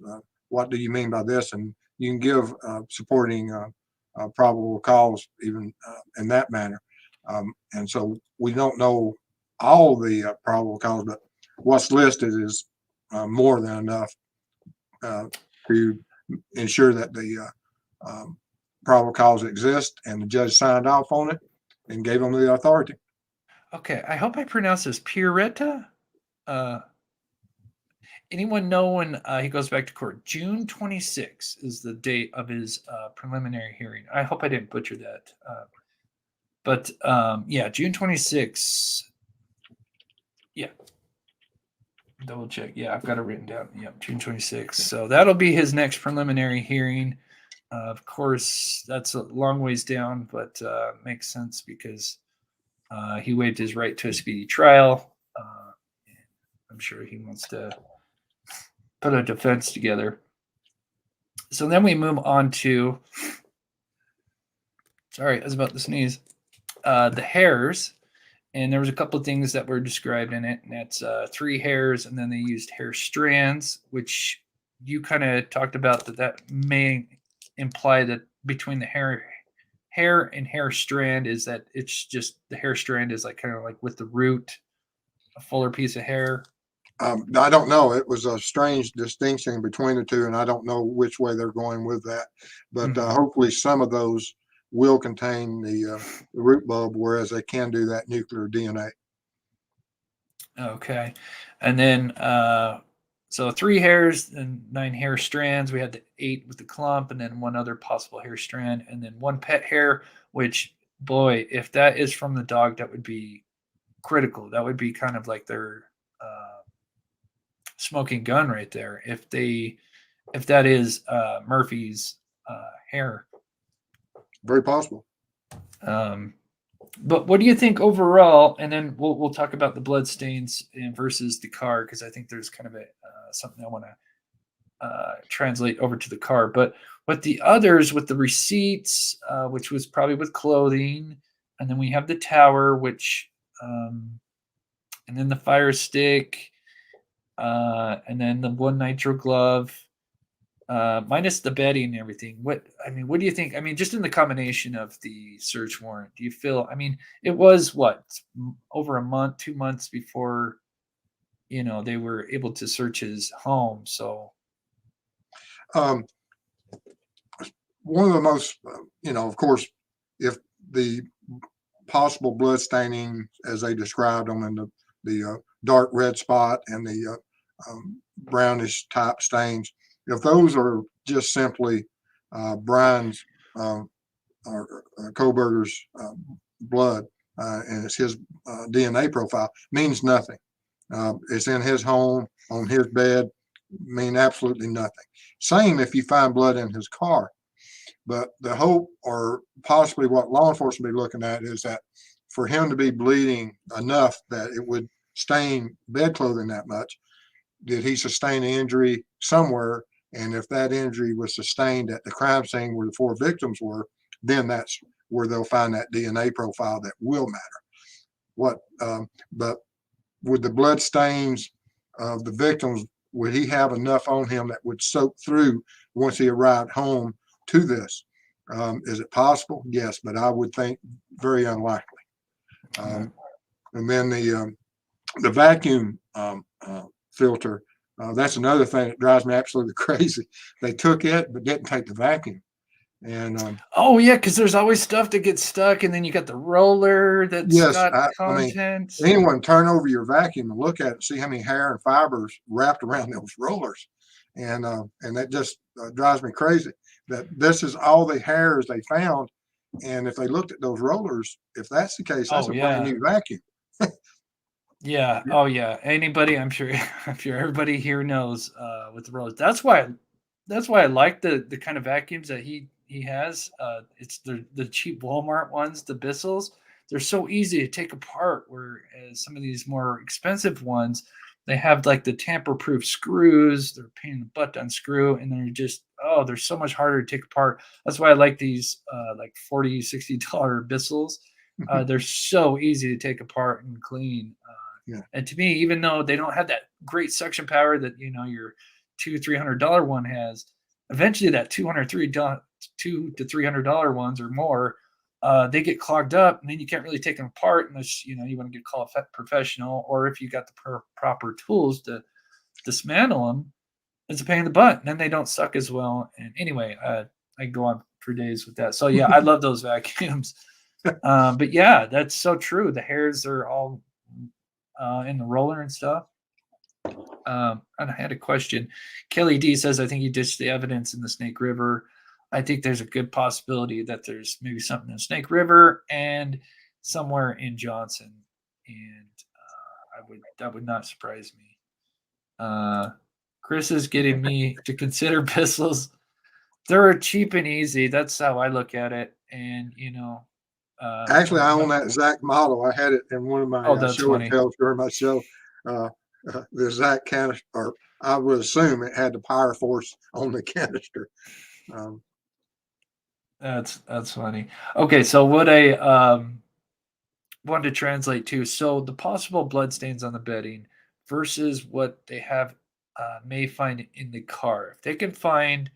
"What do you mean by this?" And you can give supporting probable cause even in that manner. And so we don't know all the probable cause, but what's listed is more than enough to ensure that the probable cause exists, and the judge signed off on it and gave them the authority. Okay, I hope I pronounced this Pierretta. Anyone know when he goes back to court? June 26th is the date of his preliminary hearing. I hope I didn't butcher that. But June 26th. Yeah. Double check. Yeah, I've got it written down. Yeah, June 26th. So that'll be his next preliminary hearing. Of course, that's a long ways down, but makes sense because he waived his right to a speedy trial. I'm sure he wants to put a defense together. So then we move on to, sorry, I was about to sneeze, the hairs. And there was a couple of things that were described in it, and that's 3 hairs, and then they used hair strands, which you kind of talked about that may imply that between the hair and hair strand is that it's just the hair strand is like kind of like with the root, a fuller piece of hair. I don't know. It was a strange distinction between the two, and I don't know which way they're going with that. But hopefully some of those will contain the root bulb, whereas they can do that nuclear DNA. Okay. And then, so 3 hairs and 9 hair strands. We had the 8 with the clump, and then 1 other possible hair strand, and then 1 pet hair, which, boy, if that is from the dog, that would be critical. That would be kind of like their smoking gun right there. If that is Murphy's hair. Very possible. But what do you think overall? And then we'll talk about the blood stains versus the car, because I think there's kind of something I want to translate over to the car. But with the others, with the receipts, which was probably with clothing, and then we have the tower, which, and then the fire stick, and then the 1 nitro glove. Minus the bedding and everything. What do you think? I mean, just in the combination of the search warrant, do you feel, it was over a month, 2 months before, they were able to search his home. So, one of the most, of course, if the possible blood staining, as they described them, in the dark red spot and the brownish type stains, if those are just simply Bryan's or Kohberger's blood, and it's his DNA profile, means nothing. It's in his home, on his bed. mean absolutely nothing. Same if you find blood in his car. But the hope, or possibly what law enforcement be looking at, is that for him to be bleeding enough that it would stain bed clothing that much, did he sustain an injury somewhere? And if that injury was sustained at the crime scene where the 4 victims were, then that's where they'll find that DNA profile that will matter. But with the blood stains of the victims, would he have enough on him that would soak through once he arrived home to this? Is it possible? Yes, but I would think very unlikely. And then the vacuum filter, that's another thing that drives me absolutely crazy. They took it but didn't take the vacuum. And oh yeah, because there's always stuff that gets stuck, and then you got the roller that's yes, got I mean, content. anyone turn over your vacuum and look at it, see how many hair and fibers wrapped around those rollers, and that just drives me crazy. That this is all the hairs they found, and if they looked at those rollers, if that's the case, that's Oh a brand yeah, new vacuum. yeah. Oh yeah. Anybody, I'm sure, I'm sure everybody here knows with the rollers. That's why I like the kind of vacuums that he has. It's the cheap Walmart ones, the Bissell's. They're so easy to take apart. Whereas some of these more expensive ones, they have like the tamper-proof screws. They're a pain in the butt to unscrew, and they're so much harder to take apart. That's why I like these like $40-$60 Bissell's. They're so easy to take apart and clean. Yeah. And to me, even though they don't have that great suction power that your $200-$300 one has, eventually that $200 to $300 ones or more, they get clogged up, and then you can't really take them apart unless you want to get called a professional, or if you got the proper tools to dismantle them. It's a pain in the butt, and then they don't suck as well. And anyway, I go on for days with that. So yeah, I love those vacuums. But yeah, that's so true. The hairs are all in the roller and stuff. And I had a question. Kelly D says, I think he ditched the evidence in the Snake River. I think there's a good possibility that there's maybe something in Snake River and somewhere in Johnson. And that would not surprise me. Chris is getting me to consider pistols. They're cheap and easy. That's how I look at it. And, Actually, I own that exact model. I had it in one of my that's show and funny. tells during my show. The exact canister, or I would assume it had the power force on the canister. That's funny. Okay, so what I wanted to translate to, so the possible bloodstains on the bedding versus what they have may find in the car. If they can find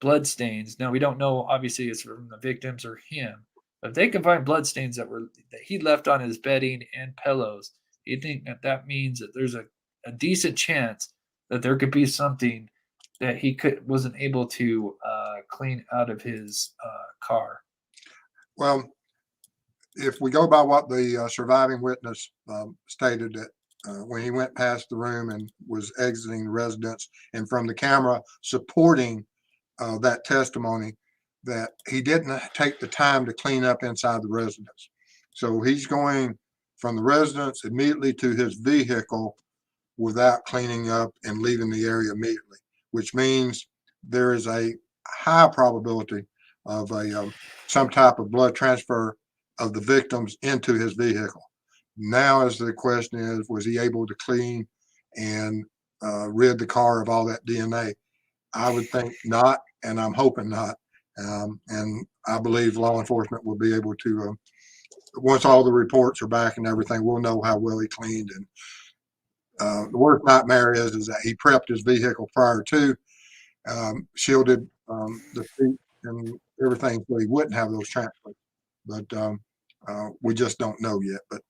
bloodstains, now we don't know obviously it's from the victims or him, but if they can find bloodstains that he left on his bedding and pillows, you think that means that there's a decent chance that there could be something that he wasn't able to clean out of his car. Well, if we go by what the surviving witness stated, that when he went past the room and was exiting the residence, and from the camera supporting that testimony, that he didn't take the time to clean up inside the residence. So he's going from the residence immediately to his vehicle without cleaning up and leaving the area immediately, which means there is a high probability of some type of blood transfer of the victims into his vehicle. Now, as the question is, was he able to clean and rid the car of all that DNA? I would think not, and I'm hoping not. And I believe law enforcement will be able to, once all the reports are back and everything, we'll know how well he cleaned. And the worst nightmare is that he prepped his vehicle prior to, shielded the seat and everything so he wouldn't have those transfers. But we just don't know yet. But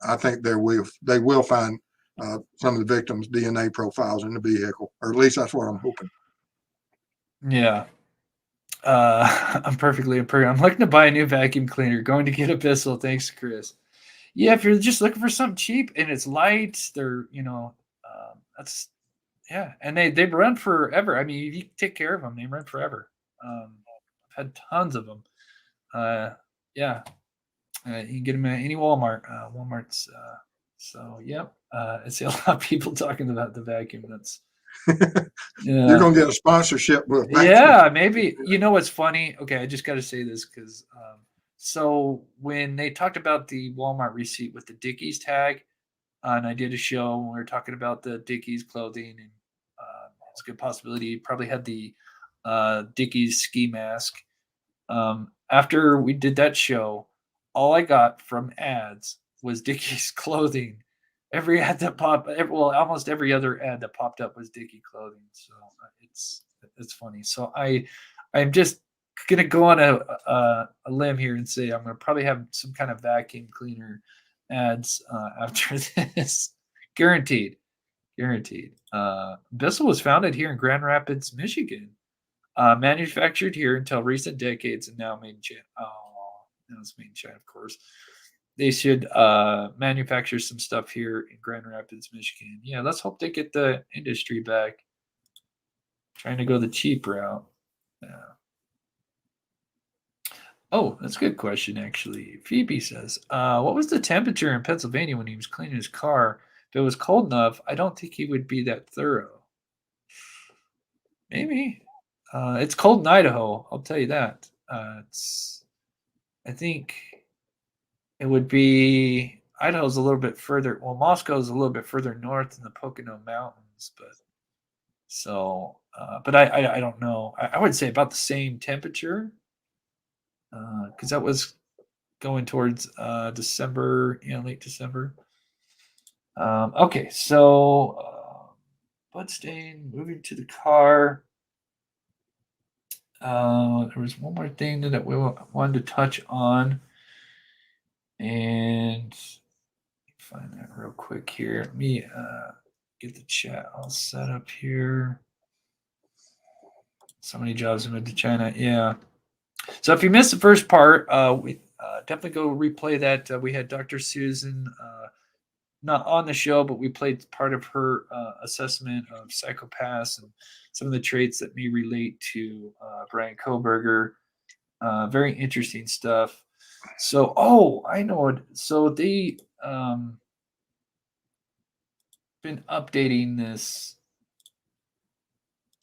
I think they will find some of the victims' DNA profiles in the vehicle, or at least that's what I'm hoping. Yeah. I'm perfectly impervious. I'm looking to buy a new vacuum cleaner. Going to get a pistol. Thanks, Chris. Yeah, if you're just looking for something cheap and it's light, they're that's and they run forever. I mean, if you take care of them, they run forever. I've had tons of them. You can get them at any Walmart. Walmart's. So yep. I see a lot of people talking about the vacuum. That's Yeah. You're gonna get a sponsorship with Yeah, maybe. You know what's funny? Okay, I just got to say this because so when they talked about the Walmart receipt with the Dickies tag, and I did a show when we were talking about the Dickies clothing, and it's a good possibility he probably had the Dickies ski mask. After we did that show, all I got from ads was Dickies clothing. Every ad that popped, well, almost every other ad that popped up was Dickie clothing. So it's funny. So I'm just gonna go on a limb here and say I'm gonna probably have some kind of vacuum cleaner ads after this, guaranteed, guaranteed. Bissell was founded here in Grand Rapids, Michigan. Manufactured here until recent decades and now made in China. Oh, now it's made in China, of course. They should manufacture some stuff here in Grand Rapids, Michigan. Yeah, let's hope they get the industry back. Trying to go the cheap route. Yeah. Oh, that's a good question, actually. Phoebe says, what was the temperature in Pennsylvania when he was cleaning his car? If it was cold enough, I don't think he would be that thorough. Maybe. It's cold in Idaho, I'll tell you that. I think it would be Idaho's a little bit further. Well, Moscow's a little bit further north in the Pocono Mountains, but so. But I don't know. I would say about the same temperature, because that was going towards December, late December. Okay, so bloodstain, moving to the car. There was one more thing that we wanted to touch on, and find that real quick here. Let me get the chat all set up here. So many jobs moved to China. Yeah. So if you missed the first part, we definitely go replay that. We had Dr. Susan not on the show, but we played part of her assessment of psychopaths and some of the traits that may relate to Bryan Kohberger. Very interesting stuff. So, I know it. So they been updating this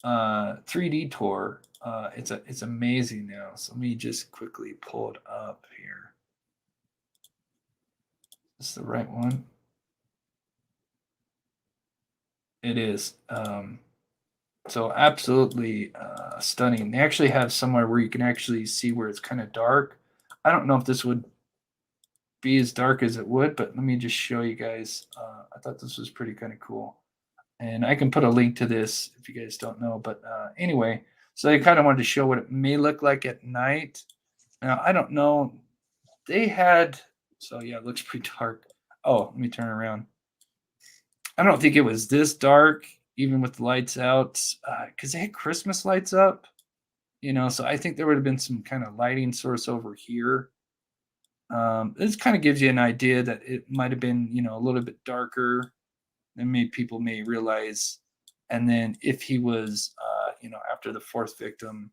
3D tour. It's amazing now. So let me just quickly pull it up here. Is this the right one? It is. So absolutely stunning. They actually have somewhere where you can actually see where it's kind of dark. I don't know if this would be as dark as it would, but let me just show you guys. I thought this was pretty kind of cool. And I can put a link to this if you guys don't know. But anyway, so I kind of wanted to show what it may look like at night. Now, I don't know. They had, so yeah, it looks pretty dark. Oh, let me turn around. I don't think it was this dark, even with the lights out, because they had Christmas lights up, so I think there would have been some kind of lighting source over here. This kind of gives you an idea that it might have been, a little bit darker than people may realize. And then if he was, after the fourth victim,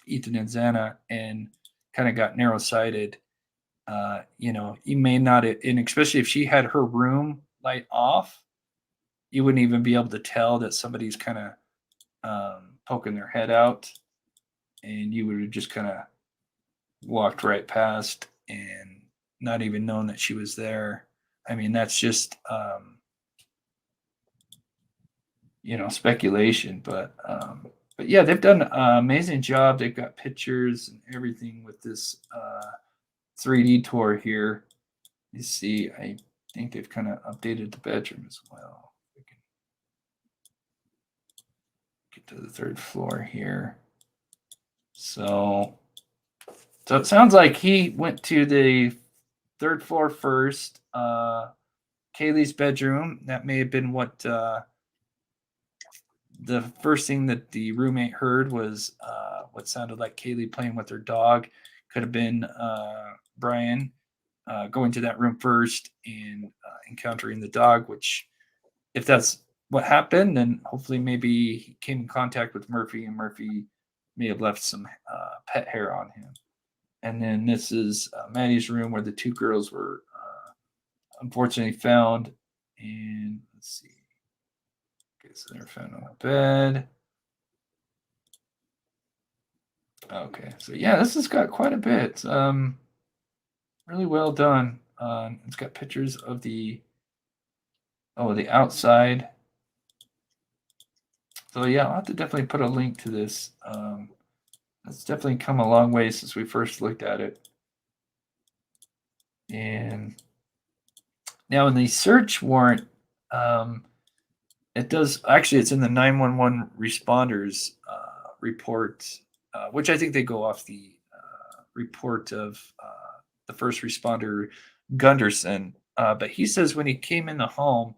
Ethan and Xana, and kind of got narrow-sighted, you may not, and especially if she had her room light off, you wouldn't even be able to tell that somebody's kind of poking their head out, and you would have just kind of walked right past and not even known that she was there. I mean, that's just speculation, but yeah, they've done an amazing job. They've got pictures and everything with this 3D tour here. You see, I think they've kind of updated the bedroom as well. We can get to the third floor here. So it sounds like he went to the third floor first. Kaylee's bedroom. That may have been what the first thing that the roommate heard was what sounded like Kaylee playing with her dog. Could have been Bryan going to that room first and encountering the dog, which if that's what happened, then hopefully maybe he came in contact with Murphy, and Murphy may have left some pet hair on him. And then this is Maddie's room where the two girls were unfortunately found. And let's see. Okay, so they're found on the bed. Okay, so yeah, this has got quite a bit. Really well done. It's got pictures of the outside. So yeah, I'll have to definitely put a link to this. It's definitely come a long way since we first looked at it. And now in the search warrant, it does actually. It's in the 911 responders report, which I think they go off the report of the first responder Gunderson. But he says when he came in the home,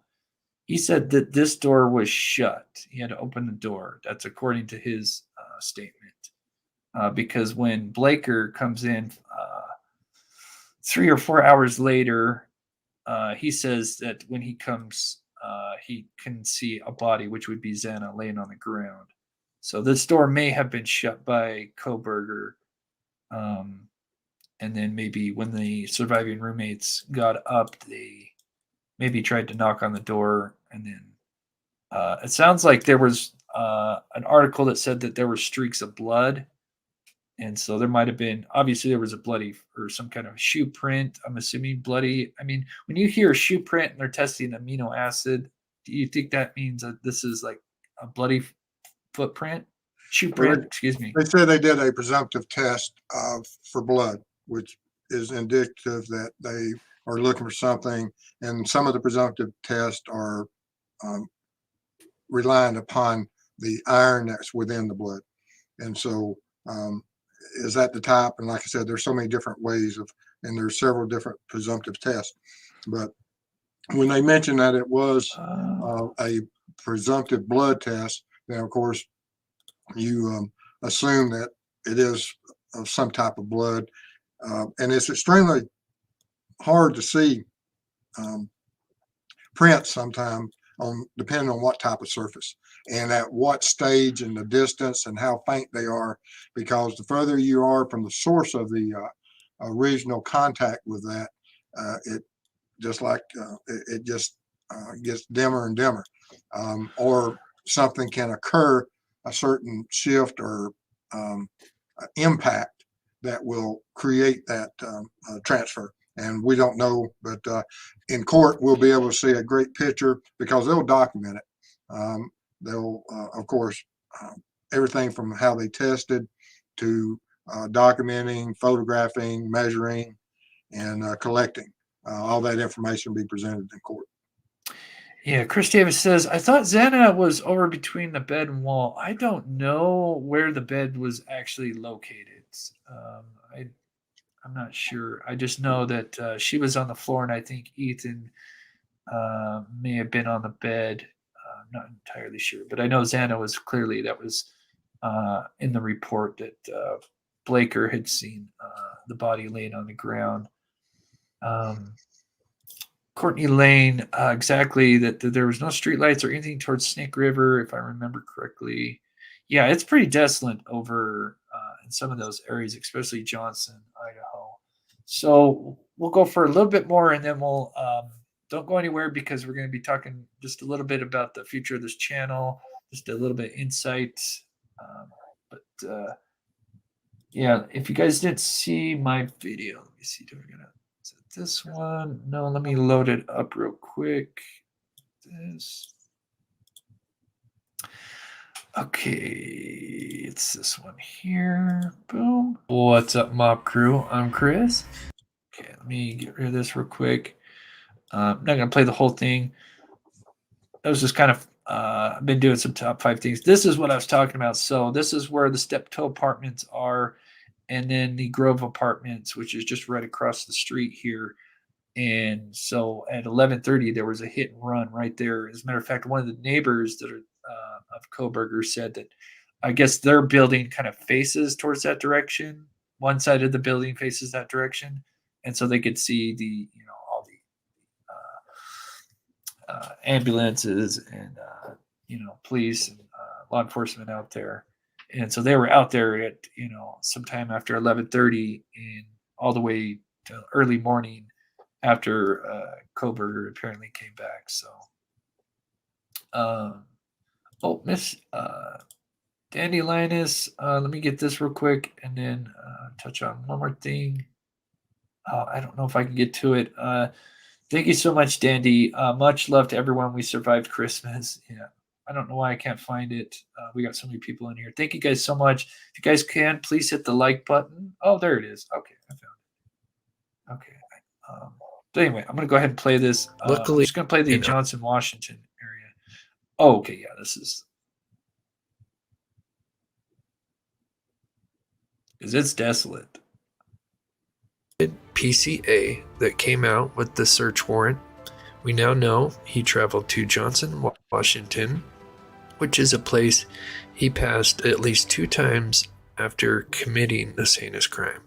he said that this door was shut. He had to open the door. That's according to his statement. Because when Blaker comes in 3 or 4 hours later, he says that when he comes, he can see a body, which would be Xana, laying on the ground. So this door may have been shut by Kohberger. And then maybe when the surviving roommates got up, they maybe tried to knock on the door. And then it sounds like there was an article that said that there were streaks of blood. And so there might have been, obviously there was a bloody or some kind of shoe print. I'm assuming bloody. I mean, when you hear a shoe print and they're testing amino acid, do you think that means that this is like a bloody footprint? Shoe print, excuse me. They said they did a presumptive test for blood, which is indicative that they are looking for something. And some of the presumptive tests are relying upon the iron that's within the blood. And so is that the type? And like I said, there's so many different ways of, and there's several different presumptive tests. But when they mentioned that it was a presumptive blood test, then of course you assume that it is of some type of blood. And it's extremely hard to see prints sometimes depending on what type of surface and at what stage and the distance and how faint they are, because the further you are from the source of the original contact with that, it just like it just gets dimmer and dimmer, or something can occur, a certain shift or impact that will create that transfer. And we don't know, but in court, we'll be able to see a great picture because they'll document it. They'll, of course, everything from how they tested to documenting, photographing, measuring, and collecting. All that information will be presented in court. Yeah, Chris Davis says, I thought Xana was over between the bed and wall. I don't know where the bed was actually located. I'm not sure. I just know that she was on the floor, and I think Ethan may have been on the bed. I'm not entirely sure, but I know Xana was clearly, that was in the report that Blaker had seen the body laying on the ground. Courtney Lane, exactly, that there was no streetlights or anything towards Snake River, if I remember correctly. Yeah, it's pretty desolate over in some of those areas, especially Johnson, Idaho. So we'll go for a little bit more, and then we'll don't go anywhere because we're going to be talking just a little bit about the future of this channel, just a little bit insight. Yeah, if you guys didn't see my video, let me see. Do we gonna? Is it this one? No, let me load it up real quick. This. Okay, it's this one here. Boom. What's up, Mob Crew? I'm Chris. Okay, let me get rid of this real quick. I'm not gonna play the whole thing. That was just kind of I've been doing some top 5 things. This is what I was talking about. So this is where the Steptoe apartments are, and then the Grove Apartments, which is just right across the street here. And so at 11:30, there was a hit and run right there. As a matter of fact, one of the neighbors that are of Kohberger said that I guess their building kind of faces towards that direction. One side of the building faces that direction, and so they could see the all the ambulances and police and law enforcement out there. And so they were out there at sometime after 11:30 and all the way to early morning after Kohberger apparently came back. So Oh, Miss Dandy Linus, let me get this real quick and then touch on one more thing. I don't know if I can get to it. Thank you so much, Dandy. Much love to everyone. We survived Christmas. Yeah. I don't know why I can't find it. We got so many people in here. Thank you guys so much. If you guys can, please hit the like button. Oh, there it is. Okay, I found it. Okay. So anyway, I'm going to go ahead and play this. I'm Luckily, just going to play the in Johnson, Washington area. Oh, okay. Yeah, this is. Because it's desolate. PCA that came out with the search warrant, we now know he traveled to Johnson, Washington, which is a place he passed at least 2 times after committing this heinous crime.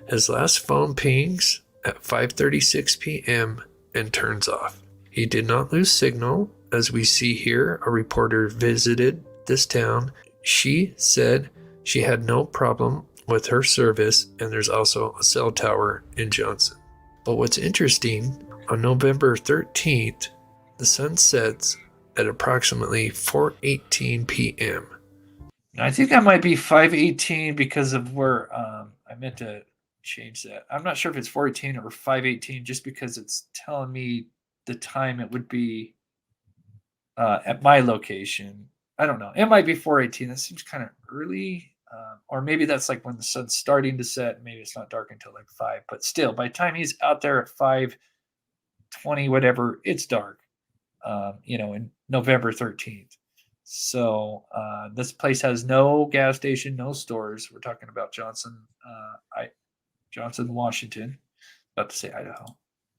His last phone pings at 5:36 p.m. and turns off. He did not lose signal. As we see here, a reporter visited this town. She said she had no problem with her service, and there's also a cell tower in Johnson. But what's interesting, on November 13th, the sun sets at approximately 4:18 p.m. I think that might be 518 because of where I meant to change that. I'm not sure if it's 418 or 518 just because it's telling me the time it would be at my location. I don't know. It might be 418. That seems kind of early. Or maybe that's like when the sun's starting to set. Maybe it's not dark until like 5. But still, by the time he's out there at 5:20, whatever, it's dark, in November 13th. So this place has no gas station, no stores. We're talking about Johnson, Washington. About to say Idaho.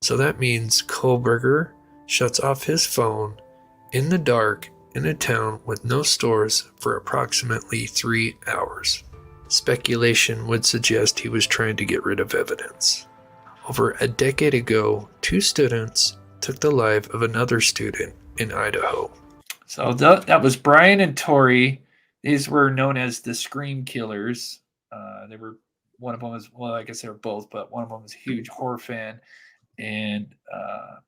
So that means Kohberger shuts off his phone in the dark in a town with no stores for approximately 3 hours. Speculation would suggest he was trying to get rid of evidence. Over a decade ago, 2 students took the life of another student in Idaho. So that was Brian and Tori. These were known as the Scream Killers. They were one of them was, well, I guess they were both, but one of them was a huge horror fan. And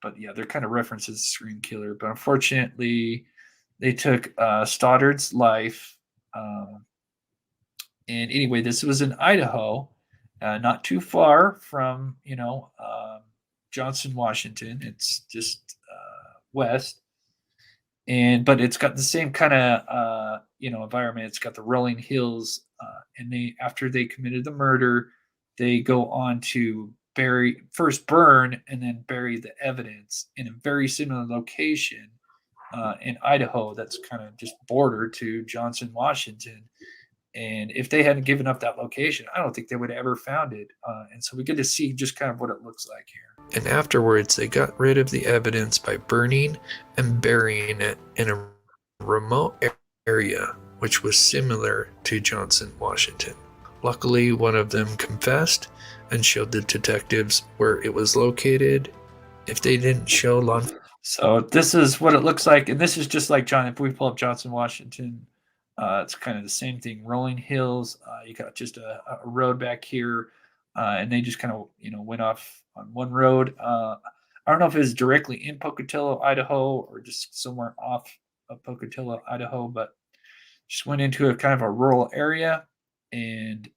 but yeah, they're kind of references to Scream Killer. But unfortunately, they took Stoddard's life. And anyway, this was in Idaho, not too far from Johnson, Washington. It's just west, but it's got the same kind of environment. It's got the rolling hills, and after they committed the murder, they go on to burn and then bury the evidence in a very similar location in Idaho. That's kind of just border to Johnson, Washington. And if they hadn't given up that location, I don't think they would have ever found it. And so we get to see just kind of what it looks like here. And afterwards, they got rid of the evidence by burning and burying it in a remote area, which was similar to Johnson, Washington. Luckily, one of them confessed and showed the detectives where it was located. If they didn't show law. So this is what it looks like. And this is just like John. If we pull up Johnson, Washington, it's kind of the same thing. Rolling hills. You got just a road back here. And they just kind of, went off on one road. I don't know if it was directly in Pocatello, Idaho, or just somewhere off of Pocatello, Idaho, but just went into a kind of a rural area and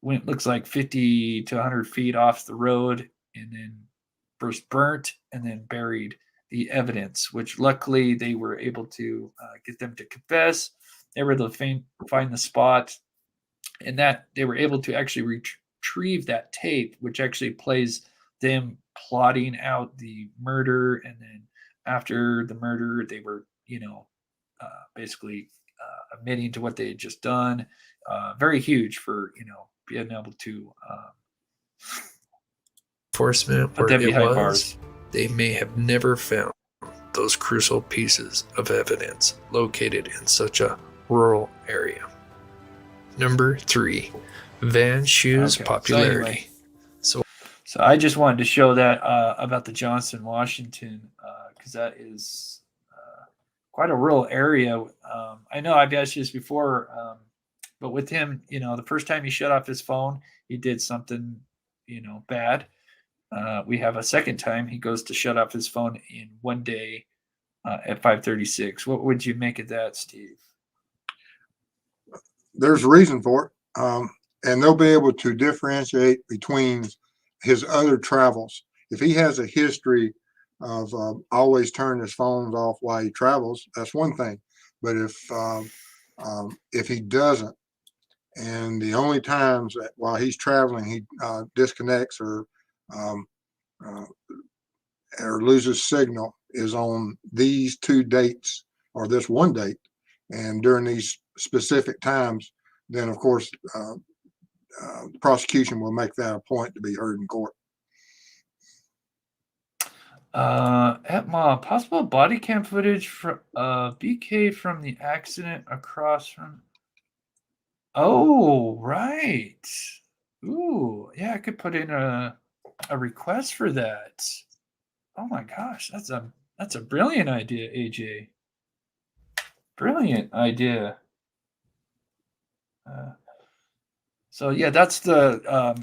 looks like 50 to 100 feet off the road, and then first burnt and then buried the evidence, which luckily they were able to get them to confess. They were able to find the spot, and that they were able to actually retrieve that tape, which actually plays them plotting out the murder. And then after the murder, they were, basically admitting to what they had just done. Very huge for, being able to enforcement put where them it behind was, bars. they may have never found those crucial pieces of evidence located in such a rural area. Number 3, Van Schue's popularity. So I just wanted to show that about the Johnson, Washington, because that is quite a rural area. I know I've asked you this before, but with him, the first time he shut off his phone, he did something, bad. We have a second time he goes to shut off his phone in one day, at 536. What would you make of that, Steve? There's a reason for it. And they'll be able to differentiate between his other travels. If he has a history of always turning his phones off while he travels, that's one thing. But if he doesn't, and the only times that while he's traveling he disconnects um, uh, or loses signal is on these 2 dates or this 1 date, and during these specific times, then of course the prosecution will make that a point to be heard in court. Possible body cam footage from BK from the accident across from. Oh, right. Ooh, yeah, I could put in a request for that. Oh my gosh, that's a brilliant idea, AJ. Brilliant idea. So yeah, that's the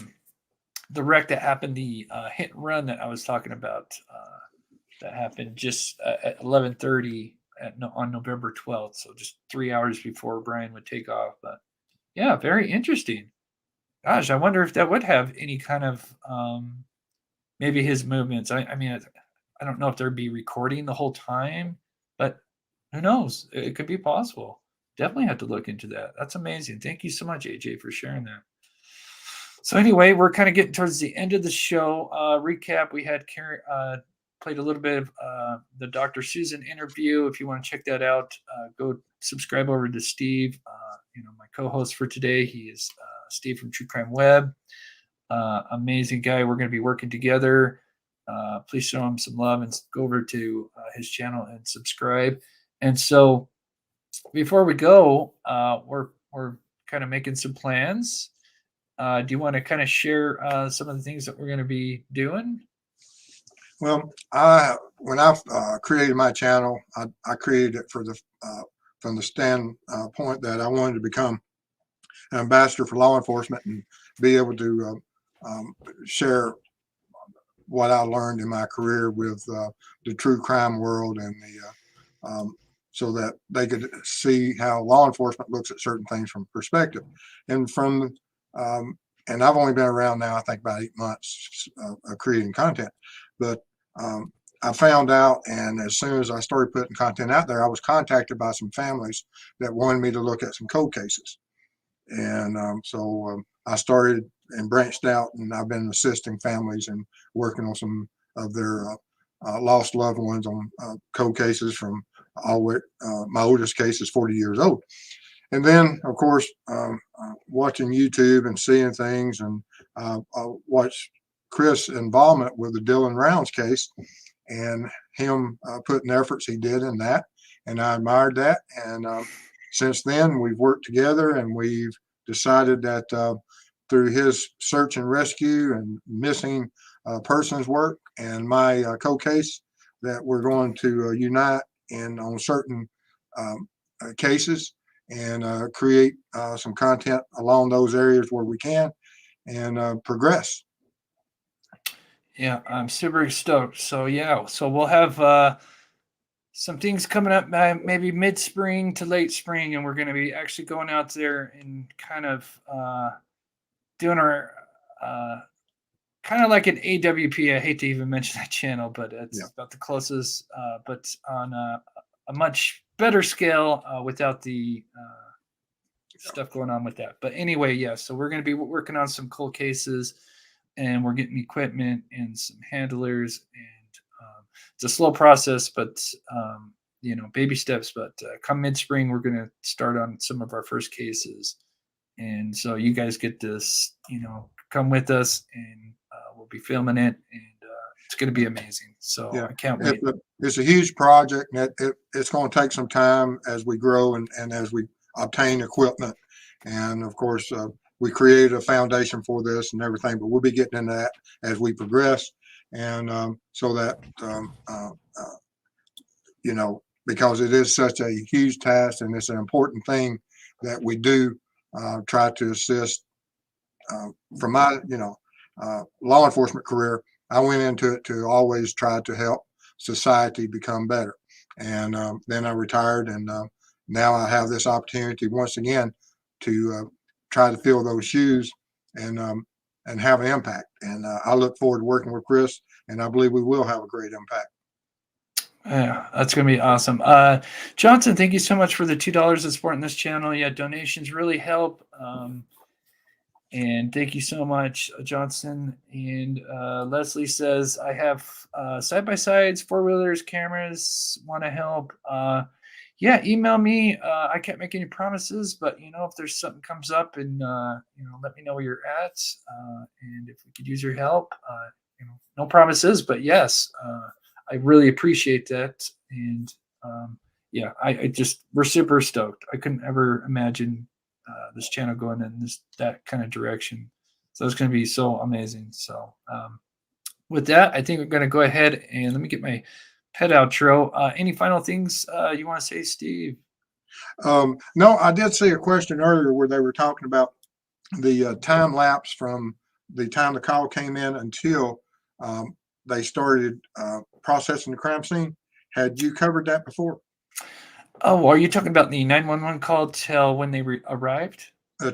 wreck that happened, the hit and run that I was talking about. That happened just at 11:30 on November 12th. So just 3 hours before Bryan would take off. But yeah, very interesting. Gosh, I wonder if that would have any kind of maybe his movements. I mean, I don't know if they'd be recording the whole time, but who knows? It could be possible. Definitely have to look into that. That's amazing. Thank you so much, AJ, for sharing that. So anyway, we're kind of getting towards the end of the show. Recap: we had played a little bit of the Dr. Susan interview. If you want to check that out, go subscribe over to Steve. My co-host for today. He is Steve from True Crime Web. Amazing guy. We're going to be working together. Please show him some love and go over to his channel and subscribe. And so before we go, we're kind of making some plans. Do you want to kind of share some of the things that we're going to be doing? Well, when I created my channel, I created it from the standpoint that I wanted to become an ambassador for law enforcement and be able to share what I learned in my career with the true crime world, and so that they could see how law enforcement looks at certain things from perspective. And and I've only been around now, I think, about 8 months creating content. But I found out, and as soon as I started putting content out there, I was contacted by some families that wanted me to look at some cold cases. And so I started and branched out, and I've been assisting families and working on some of their lost loved ones on cold cases from my oldest case is 40 years old. And then, of course, watching YouTube and seeing things, and I watched Chris' involvement with the Dylan Rounds case and him putting efforts he did in that. And I admired that. And since then, we've worked together, and we've decided that through his search and rescue and missing persons work and my cold case, that we're going to unite on certain cases and create some content along those areas where we can, and progress. Yeah, I'm super stoked. So yeah, so we'll have some things coming up maybe mid-spring to late spring, and we're going to be actually going out there and kind of doing our kind of like an AWP. I hate to even mention that channel, but it's about the closest, but on a much better scale without the stuff going on with that. But anyway, yeah, so we're going to be working on some cold cases, and we're getting equipment and some handlers, and it's a slow process, but baby steps. But come mid-spring, we're going to start on some of our first cases, and so you guys get this, come with us, and we'll be filming it, and it's going to be amazing. So I can't wait. It's a huge project, and it's going to take some time as we grow and as we obtain equipment, and of course we created a foundation for this and everything, but we'll be getting into that as we progress. And so that, because it is such a huge task, and it's an important thing that we do try to assist. From my, law enforcement career, I went into it to always try to help society become better. And then I retired, and now I have this opportunity once again to try to fill those shoes and have an impact. And I look forward to working with Chris, and I believe we will have a great impact. Yeah, that's going to be awesome. Johnson, thank you so much for the $2 of support in this channel. Yeah, donations really help. And thank you so much, Johnson. And Leslie says, I have side-by-sides, four-wheelers, cameras, want to help. Yeah, email me. I can't make any promises, but, if there's something comes up and, let me know where you're at. And if we could use your help, no promises, but yes, I really appreciate that. And yeah, we're super stoked. I couldn't ever imagine this channel going in that kind of direction. So it's going to be so amazing. So with that, I think we're going to go ahead and let me get my pet outro. Any final things you want to say, Steve? No, I did see a question earlier where they were talking about the time lapse from the time the call came in until they started processing the crime scene. Had you covered that before? Oh, are you talking about the 911 call till when they arrived?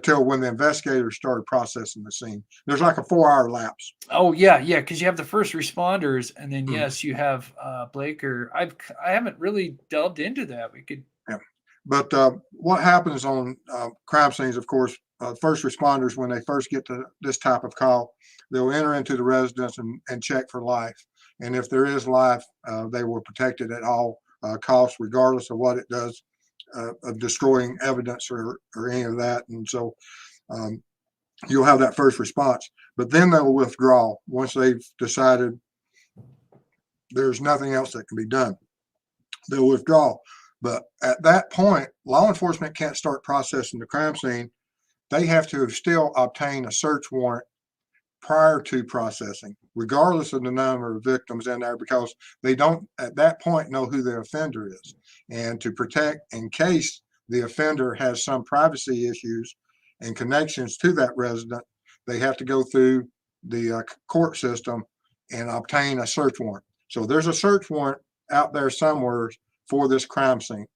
Till when the investigators started processing the scene. There's like a 4-hour lapse. Oh yeah, because you have the first responders, and then yes, you have Blaker. I haven't really delved into that. We could. Yeah, but what happens on crime scenes? Of course, first responders, when they first get to this type of call, they'll enter into the residence and check for life. And if there is life, they will protect it at all costs, regardless of what it does of destroying evidence or any of that. And so you'll have that first response, but then they'll withdraw once they've decided there's nothing else that can be done. They'll withdraw. But at that point, law enforcement can't start processing the crime scene. They have to still obtain a search warrant prior to processing, regardless of the number of victims in there, because they don't at that point know who the offender is. And to protect, in case the offender has some privacy issues and connections to that resident, they have to go through the court system and obtain a search warrant. So there's a search warrant out there somewhere for this crime scene.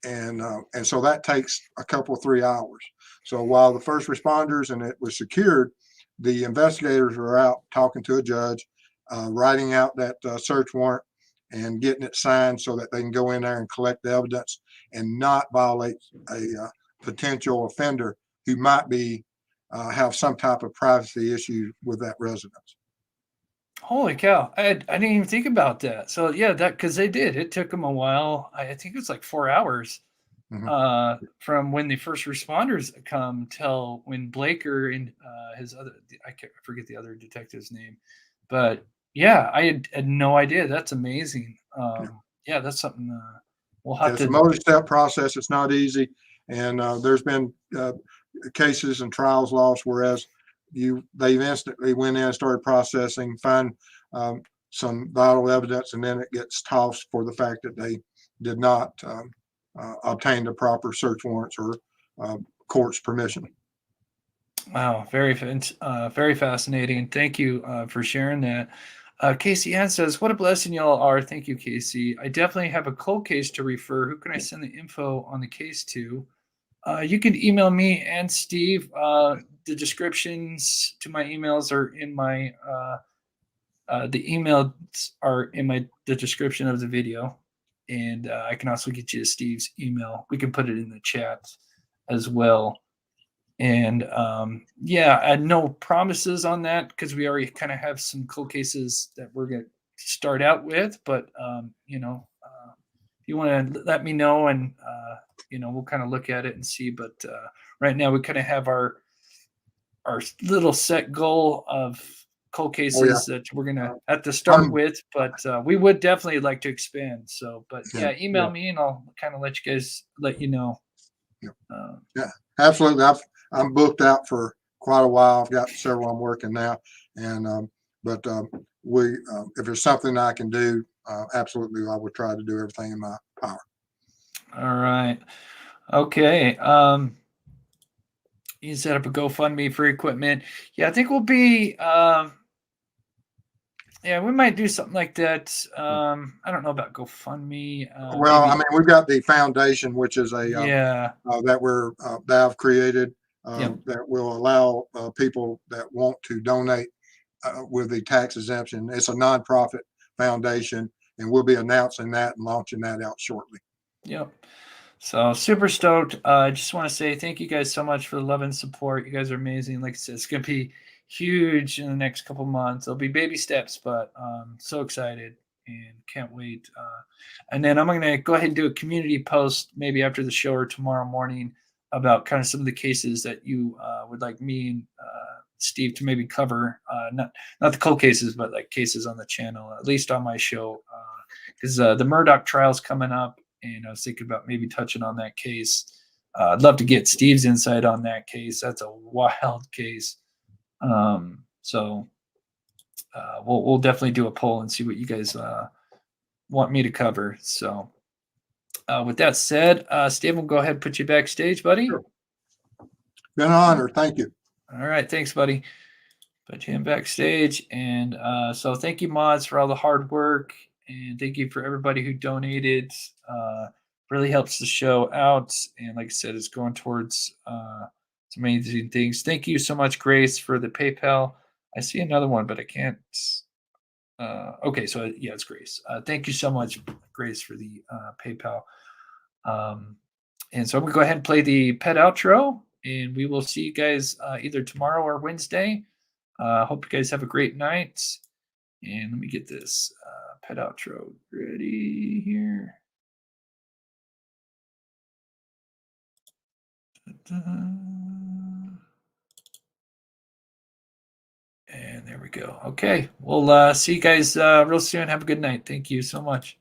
And so that takes a couple, 3 hours. So while the first responders and it was secured, the investigators are out talking to a judge, writing out that search warrant and getting it signed so that they can go in there and collect the evidence and not violate a potential offender who might be have some type of privacy issue with that residence. Holy cow. I didn't even think about that. So yeah, because they did. It took them a while. I think it's like 4 hours from when the first responders come till when Blaker and his other, I forget the other detective's name, but yeah, I had no idea. That's amazing. Yeah, that's something we'll have to. It's a multi-step process. It's not easy. And there's been cases and trials lost, whereas they instantly went in and started processing, find some vital evidence, and then it gets tossed for the fact that they did not obtain the proper search warrants or court's permission. Wow, very fascinating. Thank you for sharing that. Casey Ann says, what a blessing y'all are. Thank you, Casey. I definitely have a cold case to refer. Who can I send the info on the case to? You can email me and Steve. The descriptions to my emails are in my the emails are in the description of the video, and I can also get you Steve's email. We can put it in the chat as well. And yeah, no promises on that because we already kind of have some cold cases that we're going to start out with. But if you want to let me know, and we'll kind of look at it and see. But right now we kind of have our little set goal of cold cases that we're going to have to start with. But we would definitely like to expand. So, but yeah, email me and I'll kind of let you know. Yeah, absolutely. I'm booked out for quite a while. I've got several I'm working now, and but if there's something I can do, absolutely, I would try to do everything in my power. All right. Okay. You set up a GoFundMe for equipment. Yeah, I think we'll be Yeah, we might do something like that. I don't know about GoFundMe. Well, Maybe, I mean, we've got the foundation, which is yeah, that I've created yep, that will allow people that want to donate with the tax exemption. It's a nonprofit foundation, and we'll be announcing that and launching that out shortly. yep. So super stoked. I just want to say thank you guys so much for the love and support. You guys are amazing. Like I said, it's gonna be huge in the next couple months. It'll be baby steps, but so excited and can't wait. And then I'm gonna go ahead and do a community post maybe after the show or tomorrow morning about kind of some of the cases that you would like me and Steve to maybe cover. Not the cold cases, but like cases on the channel, at least on my show, because the Murdoch trial's coming up. And I was thinking about maybe touching on that case. I'd love to get Steve's insight on that case. That's a wild case. So we'll definitely do a poll and see what you guys want me to cover. So with that said, Steve, we'll go ahead and put you backstage, buddy. Sure. Been an honor. Thank you. All right. Thanks, buddy. Put you in backstage. And so thank you, mods, for all the hard work. And thank you for everybody who donated. Really helps the show out. And like I said, it's going towards some amazing things. Thank you so much, Grace, for the PayPal. I see another one, but I can't. Okay, so yeah, it's Grace. Thank you so much, Grace, for the PayPal. And so I'm going to go ahead and play the pet outro. And we will see you guys either tomorrow or Wednesday. Hope you guys have a great night. And let me get this pet outro ready here. And there we go. Okay. We'll see you guys real soon. Have a good night. Thank you so much.